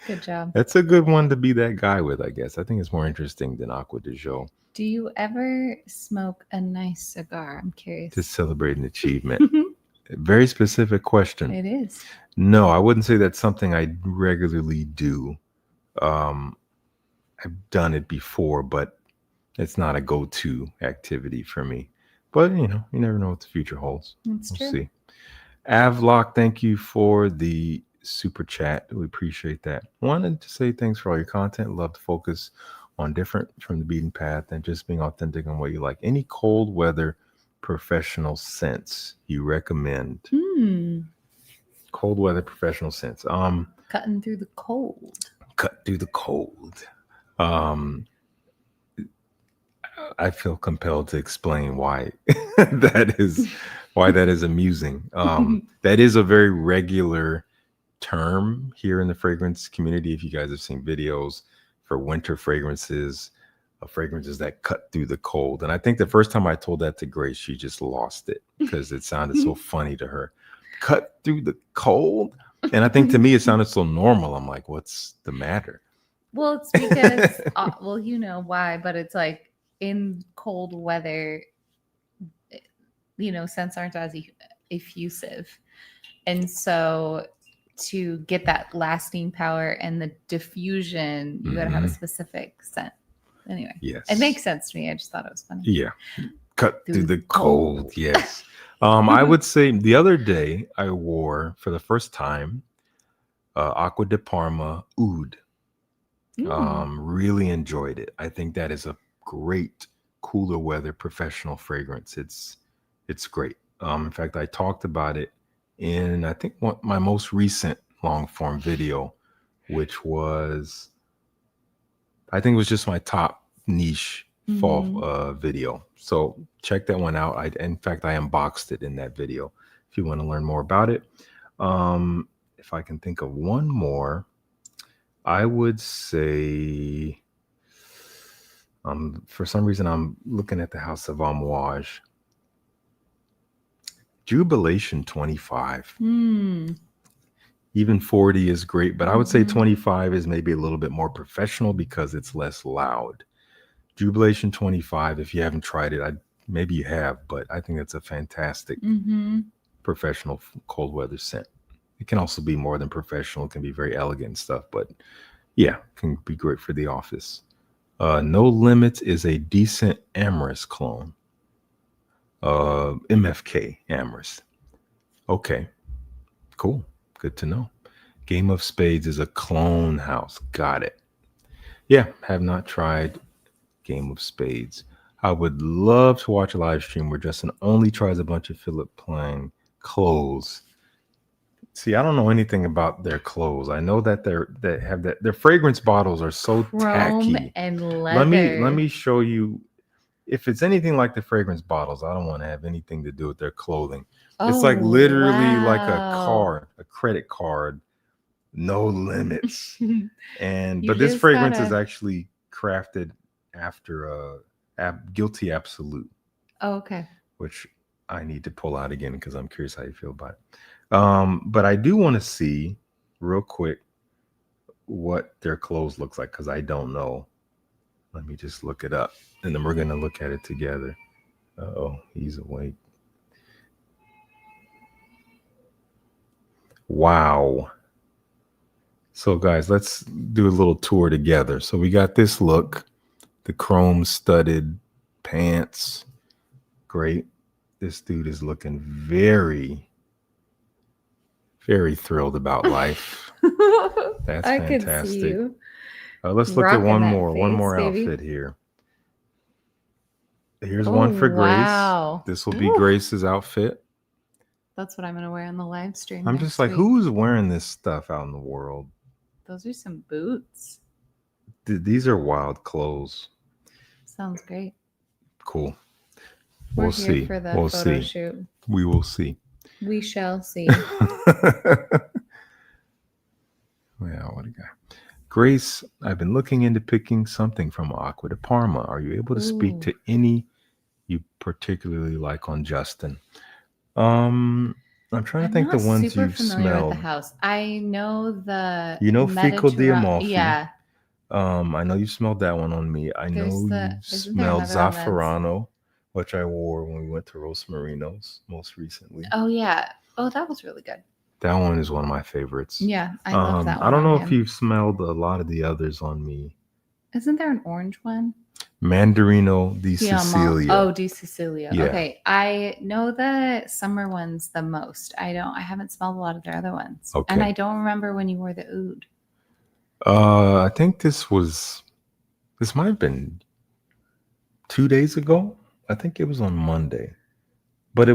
good job. That's a good one to be that guy with, I guess. I think it's more interesting than Acqua di Parma. Do you ever smoke a nice cigar? I'm curious. To celebrate an achievement. Very specific question. It is. No, I wouldn't say that's something I regularly do. I've done it before, but it's not a go-to activity for me. But, you never know what the future holds. That's true. We'll see. Avlock, thank you for the super chat. We appreciate that. Wanted to say thanks for all your content. Love to focus on different from the beaten path and just being authentic on what you like. Any cold weather professional scents you recommend? Cold weather professional scents. Cutting through the cold. Cut through the cold. I feel compelled to explain why that is amusing. That is a very regular term here in the fragrance community. If you guys have seen videos for winter fragrances that cut through the cold. And I think the first time I told that to Grace, she just lost it because it sounded so funny to her. Cut through the cold? And I think to me, it sounded so normal. I'm like, what's the matter? Well, it's because, well, you know why, but it's like in cold weather, scents aren't as effusive. And so to get that lasting power and the diffusion, you got to have a specific scent. Anyway, yes, it makes sense to me. I just thought it was funny. Yeah. Cut through the cold. Yes. I would say the other day I wore for the first time Acqua di Parma Oud. Really enjoyed it. I think that is a great cooler weather professional fragrance. It's great. In fact, I talked about it in I think my most recent long form video, which was I think it was just my top niche fall video. So check that one out. In fact, I unboxed it in that video if you want to learn more about it. If I can think of one more, I would say, for some reason, I'm looking at the House of Amouage. Jubilation 25. Even 40 is great, but I would say 25 is maybe a little bit more professional because it's less loud. Jubilation 25, if you haven't tried it, maybe you have, but I think it's a fantastic professional cold weather scent. It can also be more than professional. It can be very elegant and stuff, but yeah, can be great for the office. No Limits is a decent Amorous clone. MFK Amorous. Okay, cool. Good to know. Game of Spades is a clone house. Got it. Yeah, have not tried Game of Spades. I would love to watch a live stream where Justin only tries a bunch of Philip Plein clothes. See, I don't know anything about their clothes. I know that their fragrance bottles are so Chrome tacky. And leather. Let me show you. If it's anything like the fragrance bottles, I don't want to have anything to do with their clothing. It's like literally like a credit card, no limits. But this fragrance is actually crafted after Guilty Absolute. Oh, okay. Which I need to pull out again because I'm curious how you feel about it. But I do want to see real quick what their clothes looks like because I don't know. Let me just look it up, and then we're gonna look at it together. Oh, he's awake. Wow. So, guys, let's do a little tour together. So, we got this look, the chrome studded pants. Great. This dude is looking very, very thrilled about life. That's I could see fantastic. you. Let's look at Rocking one that more face, baby. outfit here. Here's Oh, one for wow. Grace. This will be Ooh. Grace's outfit. That's what I'm gonna wear on the live stream. I'm next just like, week. who's wearing this stuff out in the world? Those are some boots. These are wild clothes. Sounds great. Cool. We're We'll here see. for the We'll photo see. shoot. We will see. We shall see. Well, what a guy. Grace, I've been looking into picking something from Acqua di Parma. Are you able to speak to any you particularly like on Justin? I'm trying to think the ones super you've familiar smelled. with the house. I know the Fecal Diamalfi. Yeah. I know you smelled that one on me. I know you smelled Zafferano, which I wore when we went to Rosmarino's most recently. Oh yeah. Oh, that was really good. That one is one of my favorites. Yeah, I love that one. I don't know if you've smelled a lot of the others on me. Isn't there an orange one? Mandarino di Sicilia. Oh, di Sicilia. Yeah. Okay, I know the summer ones the most. I haven't smelled a lot of their other ones. Okay. And I don't remember when you wore the oud. I think this might have been 2 days ago. I think it was on Monday. But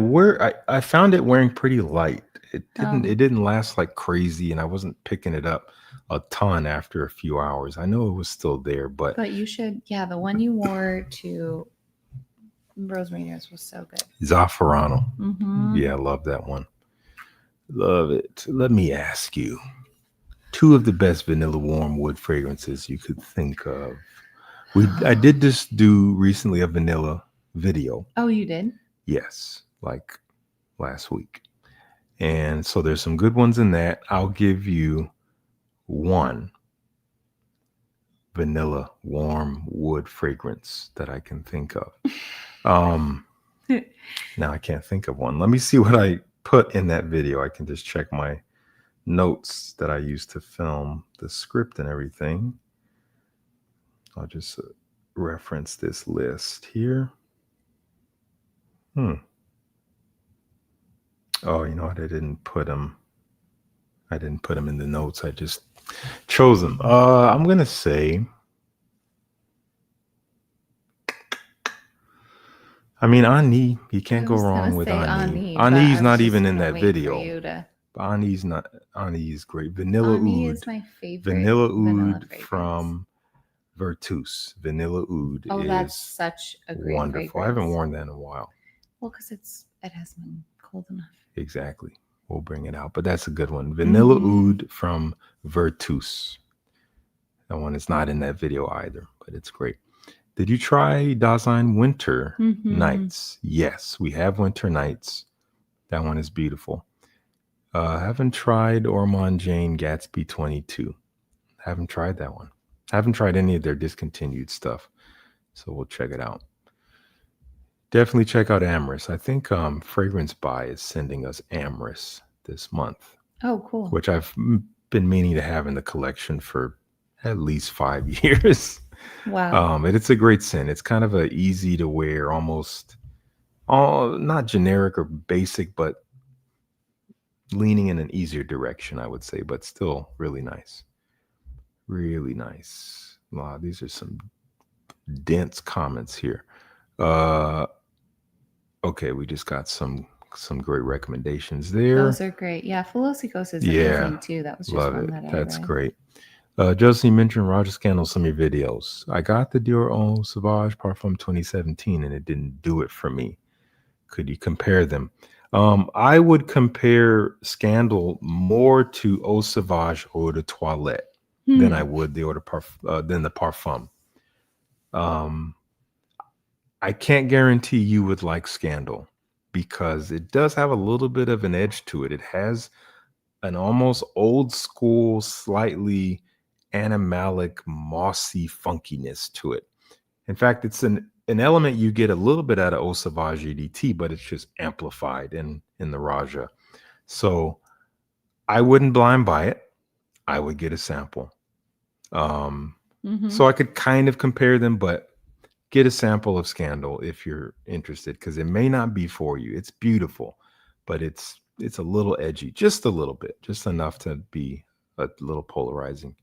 I found it wearing pretty light. It didn't last like crazy, and I wasn't picking it up a ton after a few hours. I know it was still there, but you should, the one you wore to Rosmarino's was so good. Zafferano. Mm-hmm. Yeah, I love that one. Love it. Let me ask you, 2 of the best vanilla warm wood fragrances you could think of. I did just do recently a vanilla video. Oh, you did? Yes, like last week. And so there's some good ones in that. I'll give you one vanilla warm wood fragrance that I can think of. Now I can't think of one. Let me see what I put in that video. I can just check my notes that I used to film the script and everything. I'll just reference this list here. Oh, you know what? I didn't put them in the notes. I just chose them. I'm gonna say, Ani. You can't go wrong with Ani. Ani's not even in that video. Ani is great. Vanilla Ani Oud. is my favorite. Vanilla Oud from Virtus. Vanilla Oud is that's such a great wonderful. Fragrance. I haven't worn that in a while. Well, because it hasn't been cold enough. Exactly. We'll bring it out, but that's a good one. Vanilla Oud from Virtus. That one is not in that video either, but it's great. Did you try Dasein Winter Nights? Yes, we have Winter Nights. That one is beautiful. Haven't tried Ormond Jane Gatsby 22. Haven't tried that one. Haven't tried any of their discontinued stuff. So we'll check it out. Definitely check out Amorous. I think Fragrance Buy is sending us Amorous this month. Oh, cool. Which I've been meaning to have in the collection for at least 5 years. Wow. It's a great scent. It's kind of a easy to wear, almost not generic or basic, but leaning in an easier direction, I would say, but still really nice. Really nice. Wow, these are some dense comments here. Okay, we just got some great recommendations there. Those are great. Yeah, Philosopos is amazing too. That was just love one it. that I That's read. great. Josie mentioned Roger Scandal some of your videos. I got the Dior Eau Sauvage Parfum 2017 and it didn't do it for me. Could you compare them? I would compare Scandal more to Eau Sauvage Eau de Toilette than I would the than the Parfum. I can't guarantee you would like Scandal. because it does have a little bit of an edge to it. It has an almost old school, slightly animalic, mossy funkiness to it. In fact, it's an element you get a little bit out of Eau Sauvage EDT, but it's just amplified in the Raja. So I wouldn't blind buy it. I would get a sample. So I could kind of compare them, but get a sample of Scandal if you're interested, because it may not be for you. It's beautiful, but it's a little edgy, just a little bit, just enough to be a little polarizing.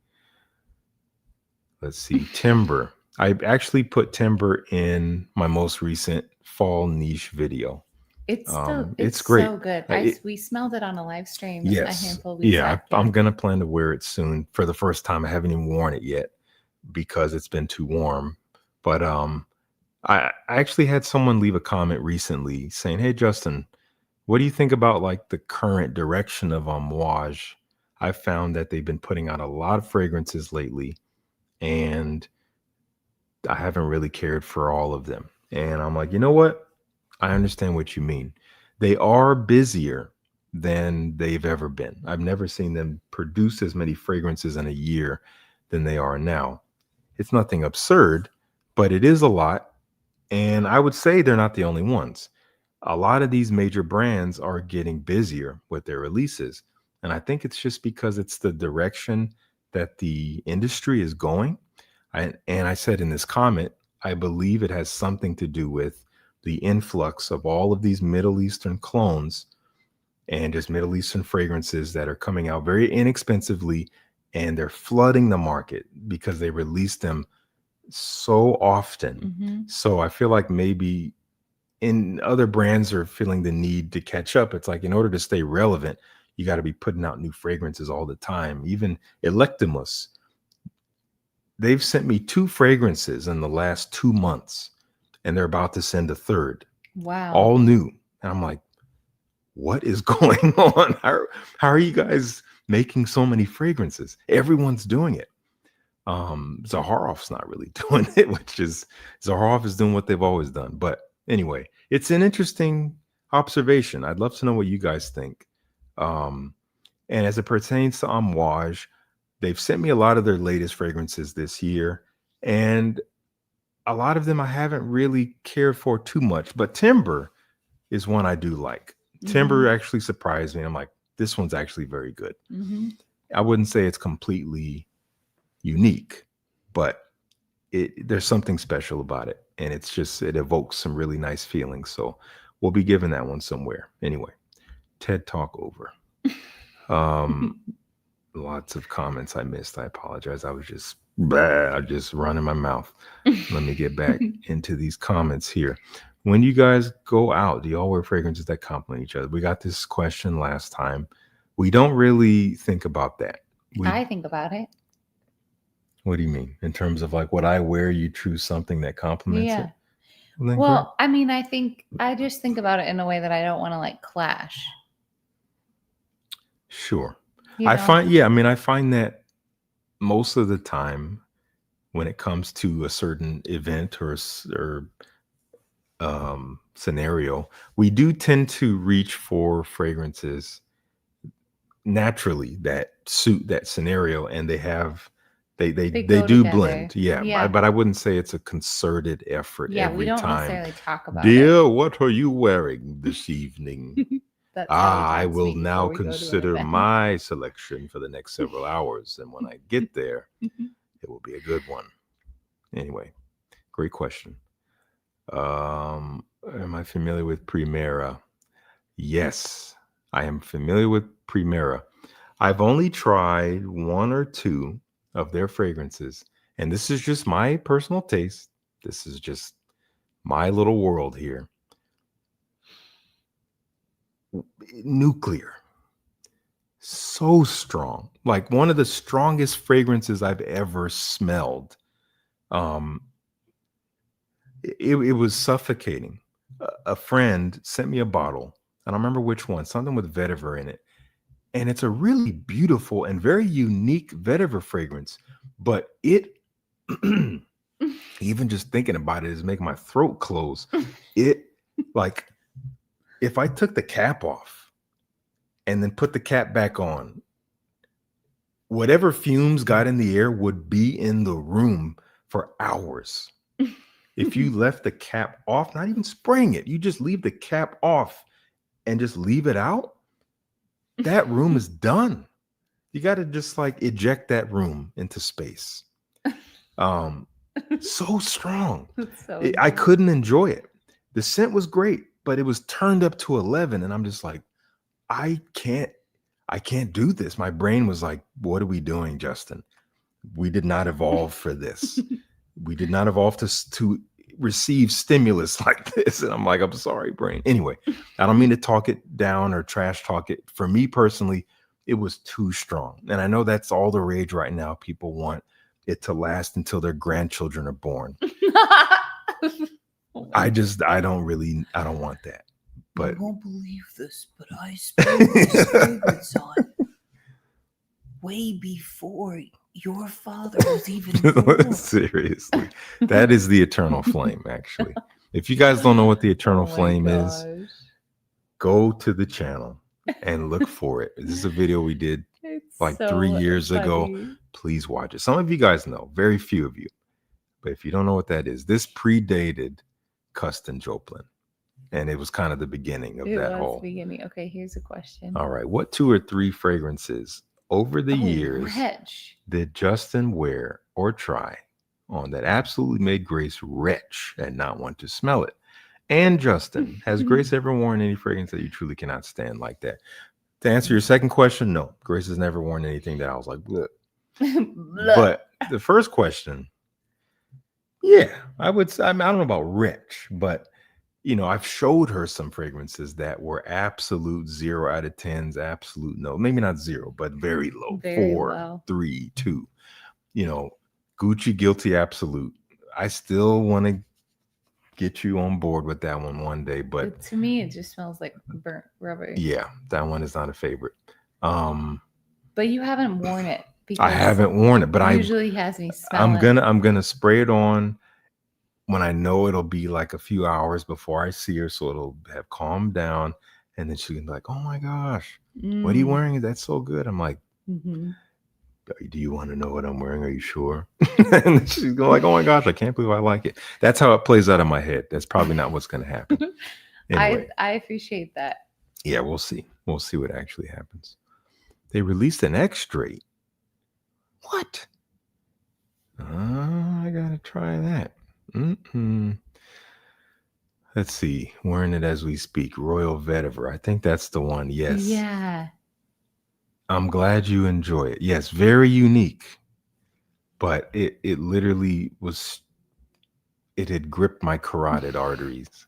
Let's see, Timber. I actually put Timber in my most recent fall niche video. It's great. so good. We smelled it on a live stream. A Yes. handful of weeks back. I'm going to plan to wear it soon for the first time. I haven't even worn it yet because it's been too warm. But I actually had someone leave a comment recently saying, "Hey, Justin, what do you think about like the current direction of Amouage? I found that they've been putting out a lot of fragrances lately, and I haven't really cared for all of them." And I'm like, you know what? I understand what you mean. They are busier than they've ever been. I've never seen them produce as many fragrances in a year than they are now. It's nothing absurd, but it is a lot. And I would say they're not the only ones. A lot of these major brands are getting busier with their releases. And I think it's just because it's the direction that the industry is going. And I said in this comment, I believe it has something to do with the influx of all of these Middle Eastern clones and just Middle Eastern fragrances that are coming out very inexpensively, and they're flooding the market because they release them so often. So I feel like maybe in other brands are feeling the need to catch up. It's like in order to stay relevant, you got to be putting out new fragrances all the time. Even Electimus, they've sent me 2 fragrances in the last 2 months, and they're about to send a third. Wow. All new. And I'm like, what is going on? How are you guys making so many fragrances? Everyone's doing it. Zaharoff's not really doing it, which is Zaharoff is doing what they've always done. But anyway, it's an interesting observation. I'd love to know what you guys think. And as it pertains to Amouage, they've sent me a lot of their latest fragrances this year, and a lot of them I haven't really cared for too much. But Timber is one I do like. Timber actually surprised me. I'm like, this one's actually very good. I wouldn't say it's completely unique, but there's something special about it, and it evokes some really nice feelings. So we'll be giving that one somewhere. Anyway, TED Talk over. Lots of comments I missed. I apologize. I was just running my mouth. Let me get back into these comments here. When you guys go out, do you all wear fragrances that complement each other? We got this question last time. We don't really think about that. I think about it. What do you mean? In terms of like what I wear, you choose something that complements it? Well, I mean, I just think about it in a way that I don't want to like clash. Sure. You know? I find that most of the time when it comes to a certain event or scenario, we do tend to reach for fragrances naturally that suit that scenario, and they do together. blend. But I wouldn't say it's a concerted effort every we don't time. necessarily talk about Dear, it. what are you wearing this evening? I will now consider my selection for the next several hours, and when I get there, it will be a good one. Anyway, great question. Am I familiar with Primera? Yes, I am familiar with Primera. I've only tried 1 or 2 of their fragrances, and this is just my personal taste. This is just my little world here. Nuclear. So strong. Like one of the strongest fragrances I've ever smelled. It was suffocating. A friend sent me a bottle. I don't remember which one, something with vetiver in it. And it's a really beautiful and very unique vetiver fragrance. But it, even just thinking about it is making my throat close. It, like, if I took the cap off and then put the cap back on, whatever fumes got in the air would be in the room for hours. If you left the cap off, not even spraying it, you just leave the cap off and just leave it out, that room is done. You got to just like eject that room into space. So strong. So I couldn't enjoy it. The scent was great, but it was turned up to 11 and I'm just like, I can't do this. My brain was like, what are we doing, Justin? We did not evolve for this. We did not evolve to receive stimulus like this. And I'm like, I'm sorry, brain. Anyway, I don't mean to talk it down or trash talk it. For me personally, it was too strong. And I know that's all the rage right now. People want it to last until their grandchildren are born. I don't want that. But you won't believe this, but I sprayed this fragrance on way before your father was even born. Seriously, that is the eternal flame. Actually, if you guys don't know what the eternal flame is, go to the channel and look for it. This is a video we did like 3 years ago. Please watch it. Some of you guys know, very few of you, but if you don't know what that is, this predated Custom Joplin. And it was kind of the beginning of that whole beginning. Okay, here's a question. All right. What 2 or 3 fragrances over the years did Justin wear or try on that absolutely made Grace retch and not want to smell it? And Justin, has Grace ever worn any fragrance that you truly cannot stand like that? To answer your second question, no. Grace has never worn anything that I was like, bleh. But the first question, yeah, I would say, I don't know about rich, but I've showed her some fragrances that were absolute 0 out of 10s, absolute no, maybe not 0, but very low, 4, 3, 2. Gucci Guilty Absolute. I still want to get you on board with that one day, but to me, it just smells like burnt rubber. Yeah, that one is not a favorite. But you haven't worn it. I haven't worn it, but I usually has me smell I'm gonna spray it on when I know it'll be like a few hours before I see her, so it'll have calmed down, and then she can be like, "Oh my gosh, what are you wearing? That's so good." I'm like, "Do you want to know what I'm wearing? Are you sure?" And she's going like, "Oh my gosh, I can't believe I like it." That's how it plays out in my head. That's probably not what's going to happen. Anyway, I appreciate that. Yeah, we'll see. We'll see what actually happens. They released an X-Straight. What? I gotta try that. Let's see. Wearing it as we speak. Royal Vetiver. I think that's the one. Yes. Yeah. I'm glad you enjoy it. Yes, very unique. But it literally was. It had gripped my carotid arteries,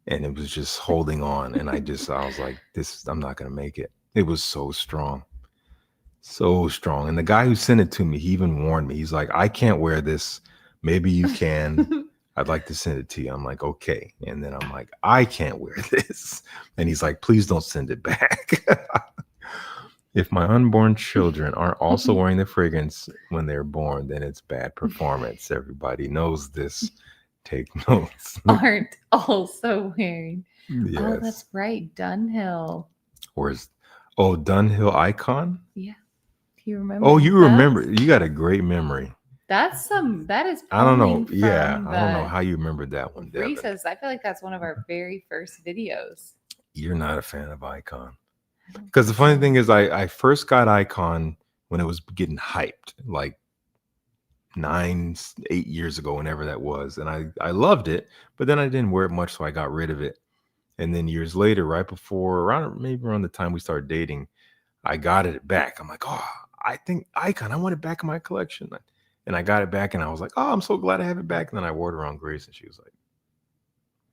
and it was just holding on. And I was like, I'm not gonna make it. It was so strong. So strong. And the guy who sent it to me, he even warned me. He's like, I can't wear this. Maybe you can. I'd like to send it to you. I'm like, okay. And then I'm like, I can't wear this. And he's like, please don't send it back. If my unborn children aren't also wearing the fragrance when they're born, then it's bad performance. Everybody knows this. Take notes. Aren't also wearing. Yes. Oh, that's right. Dunhill. Dunhill Icon? Yeah. You remember? Oh, you remember. You got a great memory. That is. I don't know. Yeah. I don't know how you remembered that one, Devin. Reese's. I feel like that's one of our very first videos. You're not a fan of Icon. Because the funny thing is, I first got Icon when it was getting hyped, like 8 years ago, whenever that was. And I loved it, but then I didn't wear it much, so I got rid of it. And then years later, right before, around the time we started dating, I got it back. I'm like, oh, I think Icon, I want it back in my collection. And I got it back, and I was like, oh, I'm so glad I have it back. And then I wore it around Grace, and she was like,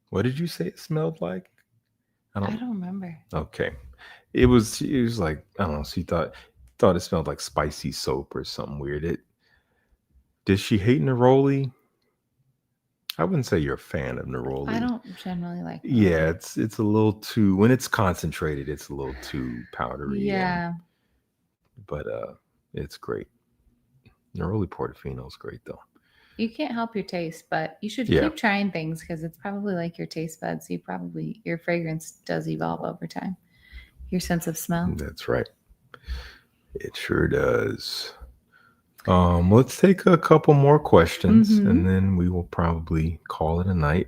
what did you say it smelled like? I don't remember. Okay. It was like, I don't know. She thought it smelled like spicy soap or something weird. Did she hate Neroli? I wouldn't say you're a fan of Neroli. I don't generally like Neroli. Yeah, it's a little too, when it's concentrated, it's a little too powdery. Yeah. But it's great. Neroli Portofino is great though. You can't help your taste, but you should Yeah. keep trying things because it's probably like your taste buds. Your fragrance does evolve over time. Your sense of smell. That's right. It sure does. Let's take a couple more questions and then we will probably call it a night.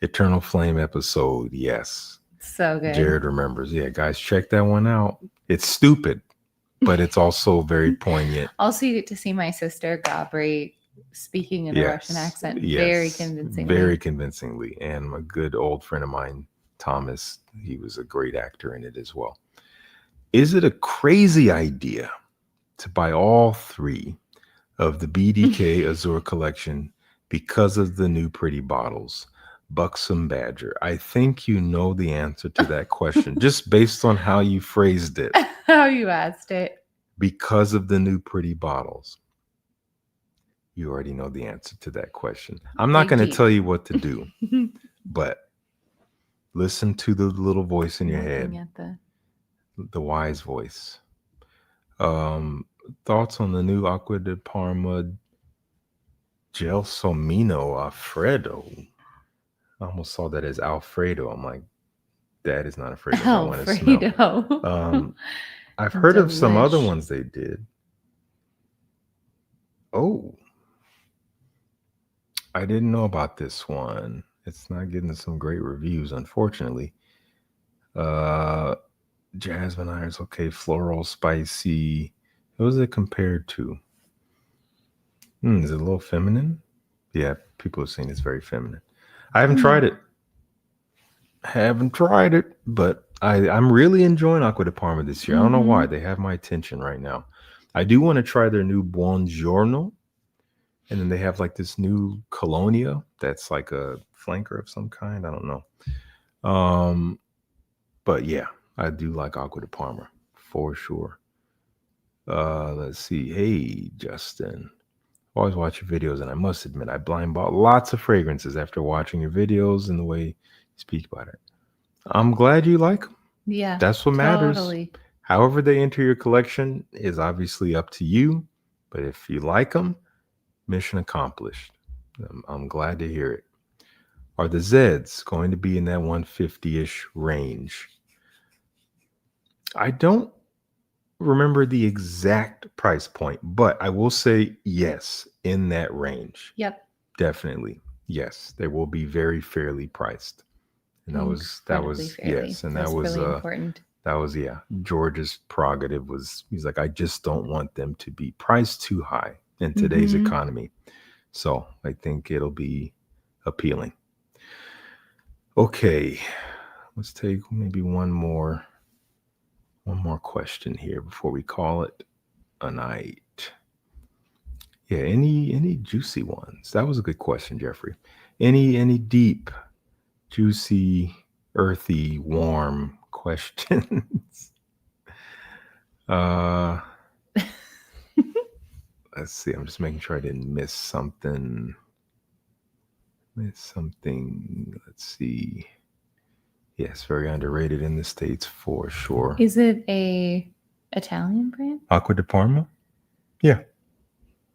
Eternal Flame episode. Yes. So good. Jared remembers. Yeah, guys, check that one out. It's stupid, but it's also very poignant. Also, you get to see my sister Gabri speaking in a Russian accent very convincingly. Very convincingly. And a good old friend of mine, Thomas, he was a great actor in it as well. Is it a crazy idea to buy all 3 of the BDK Azure collection because of the new pretty bottles? Buxom Badger. I think you know the answer to that question just based on how you phrased it. How you asked it. Because of the new pretty bottles. You already know the answer to that question. I'm not going to tell you what to do, but listen to the little voice in your head. The wise voice. Thoughts on the new Acqua di Parma Gelsomino Alfredo? I almost saw that as Alfredo. I'm like, that is not a fragrance I want to smell. I've heard of some other ones they did. Oh, I didn't know about this one. It's not getting some great reviews, unfortunately. Jasmine irons, okay, floral, spicy. What was it compared to? Is it a little feminine? Yeah, people are saying it's very feminine. I haven't tried it. But I'm really enjoying Acqua di Parma this year. I don't know why. They have my attention right now. I do want to try their new Buongiorno. And then they have like this new Colonia that's like a flanker of some kind. I don't know. But yeah, I do like Acqua di Parma for sure. Let's see. Hey, Justin. Always watch your videos, and I must admit, I blind bought lots of fragrances after watching your videos and the way you speak about it. I'm glad you like them. Yeah. That's what matters. However they enter your collection is obviously up to you. But if you like them, mission accomplished. I'm glad to hear it. Are the ZEDs going to be in that 150-ish range? I don't remember the exact price point, but I will say yes, in that range. Yep. Definitely. Yes, they will be very fairly priced. And that was fairly. Yes, and that was really important. That was George's prerogative he's like, I just don't want them to be priced too high in today's economy. So I think it'll be appealing. Okay, let's take maybe one more question here before we call it a night. Yeah, any juicy ones? That was a good question, Jeffrey. Any deep, juicy, earthy, warm questions? Let's see. I'm just making sure I didn't miss something. Let's see. Yes, very underrated in the States for sure. Is it a Italian brand? Acqua di Parma? Yeah.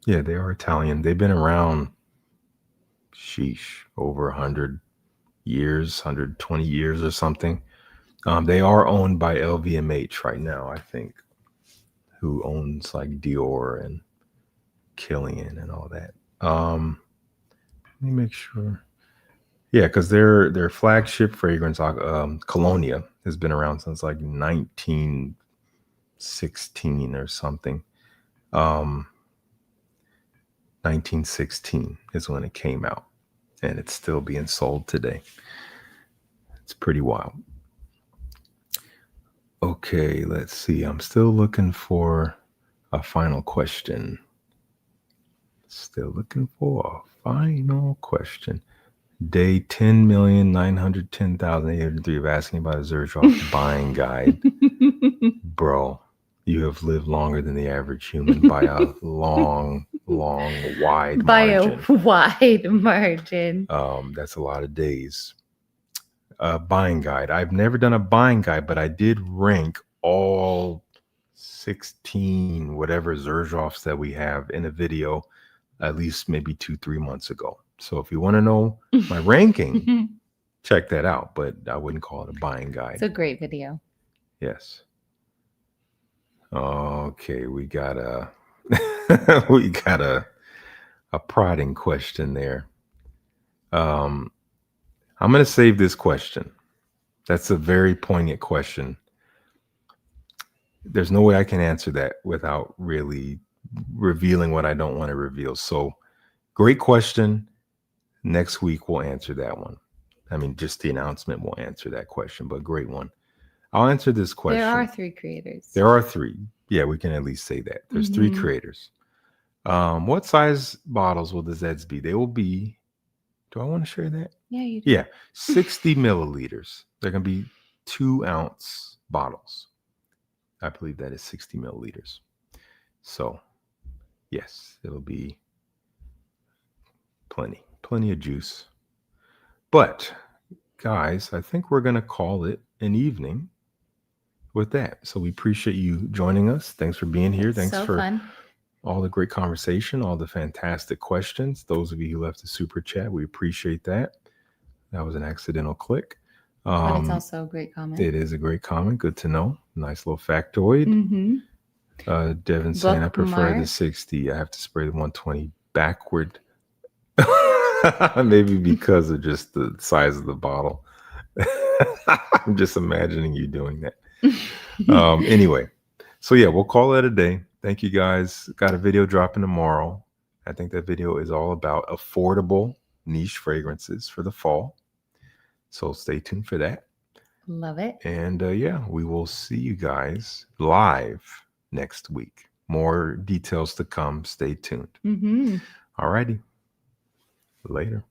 Yeah, they are Italian. They've been around, over 100 years, 120 years or something. They are owned by LVMH right now, I think, who owns like Dior and Killian and all that. Let me make sure. Yeah, because their flagship fragrance, Colonia, has been around since like 1916 or something. 1916 is when it came out, and it's still being sold today. It's pretty wild. Okay, let's see. I'm still looking for a final question. Day 10,910,803 of asking about a Xerjoff buying guide. Bro, you have lived longer than the average human by a long, wide margin. A wide margin. That's a lot of days. Buying guide. I've never done a buying guide, but I did rank all 16 whatever Xerjoffs that we have in a video at least maybe 2-3 months ago. So if you want to know my ranking, check that out. But I wouldn't call it a buying guide. It's a great video. Yes. Okay, we got a we got a prodding question there. I'm gonna save this question. That's a very poignant question. There's no way I can answer that without really revealing what I don't want to reveal. So great question. Next week we'll answer that one. I mean, just the announcement will answer that question, but great one. I'll answer this question. There are 3 creators. There are 3. Yeah, we can at least say that. There's 3 creators. What size bottles will the Zeds be? They will be, do I want to share that? Yeah, you do. Yeah, 60 milliliters. They're going to be 2-ounce bottles. I believe that is 60 milliliters. So, yes, it'll be plenty of juice. But, guys, I think we're going to call it an evening with that. So we appreciate you joining us. Thanks for being here. Thanks so for fun. all the great conversation, all the fantastic questions. Those of you who left the super chat, we appreciate that. That was an accidental click. But it's also a great comment. It is a great comment. Good to know. Nice little factoid. Devin saying, I prefer the 60. I have to spray the 120 backward. Maybe because of just the size of the bottle. I'm just imagining you doing that. Anyway, so yeah, we'll call that a day. Thank you guys. Got a video dropping tomorrow. I think that video is all about affordable niche fragrances for the fall. So stay tuned for that. Love it. And yeah, we will see you guys live next week. More details to come. Stay tuned. All righty. Later.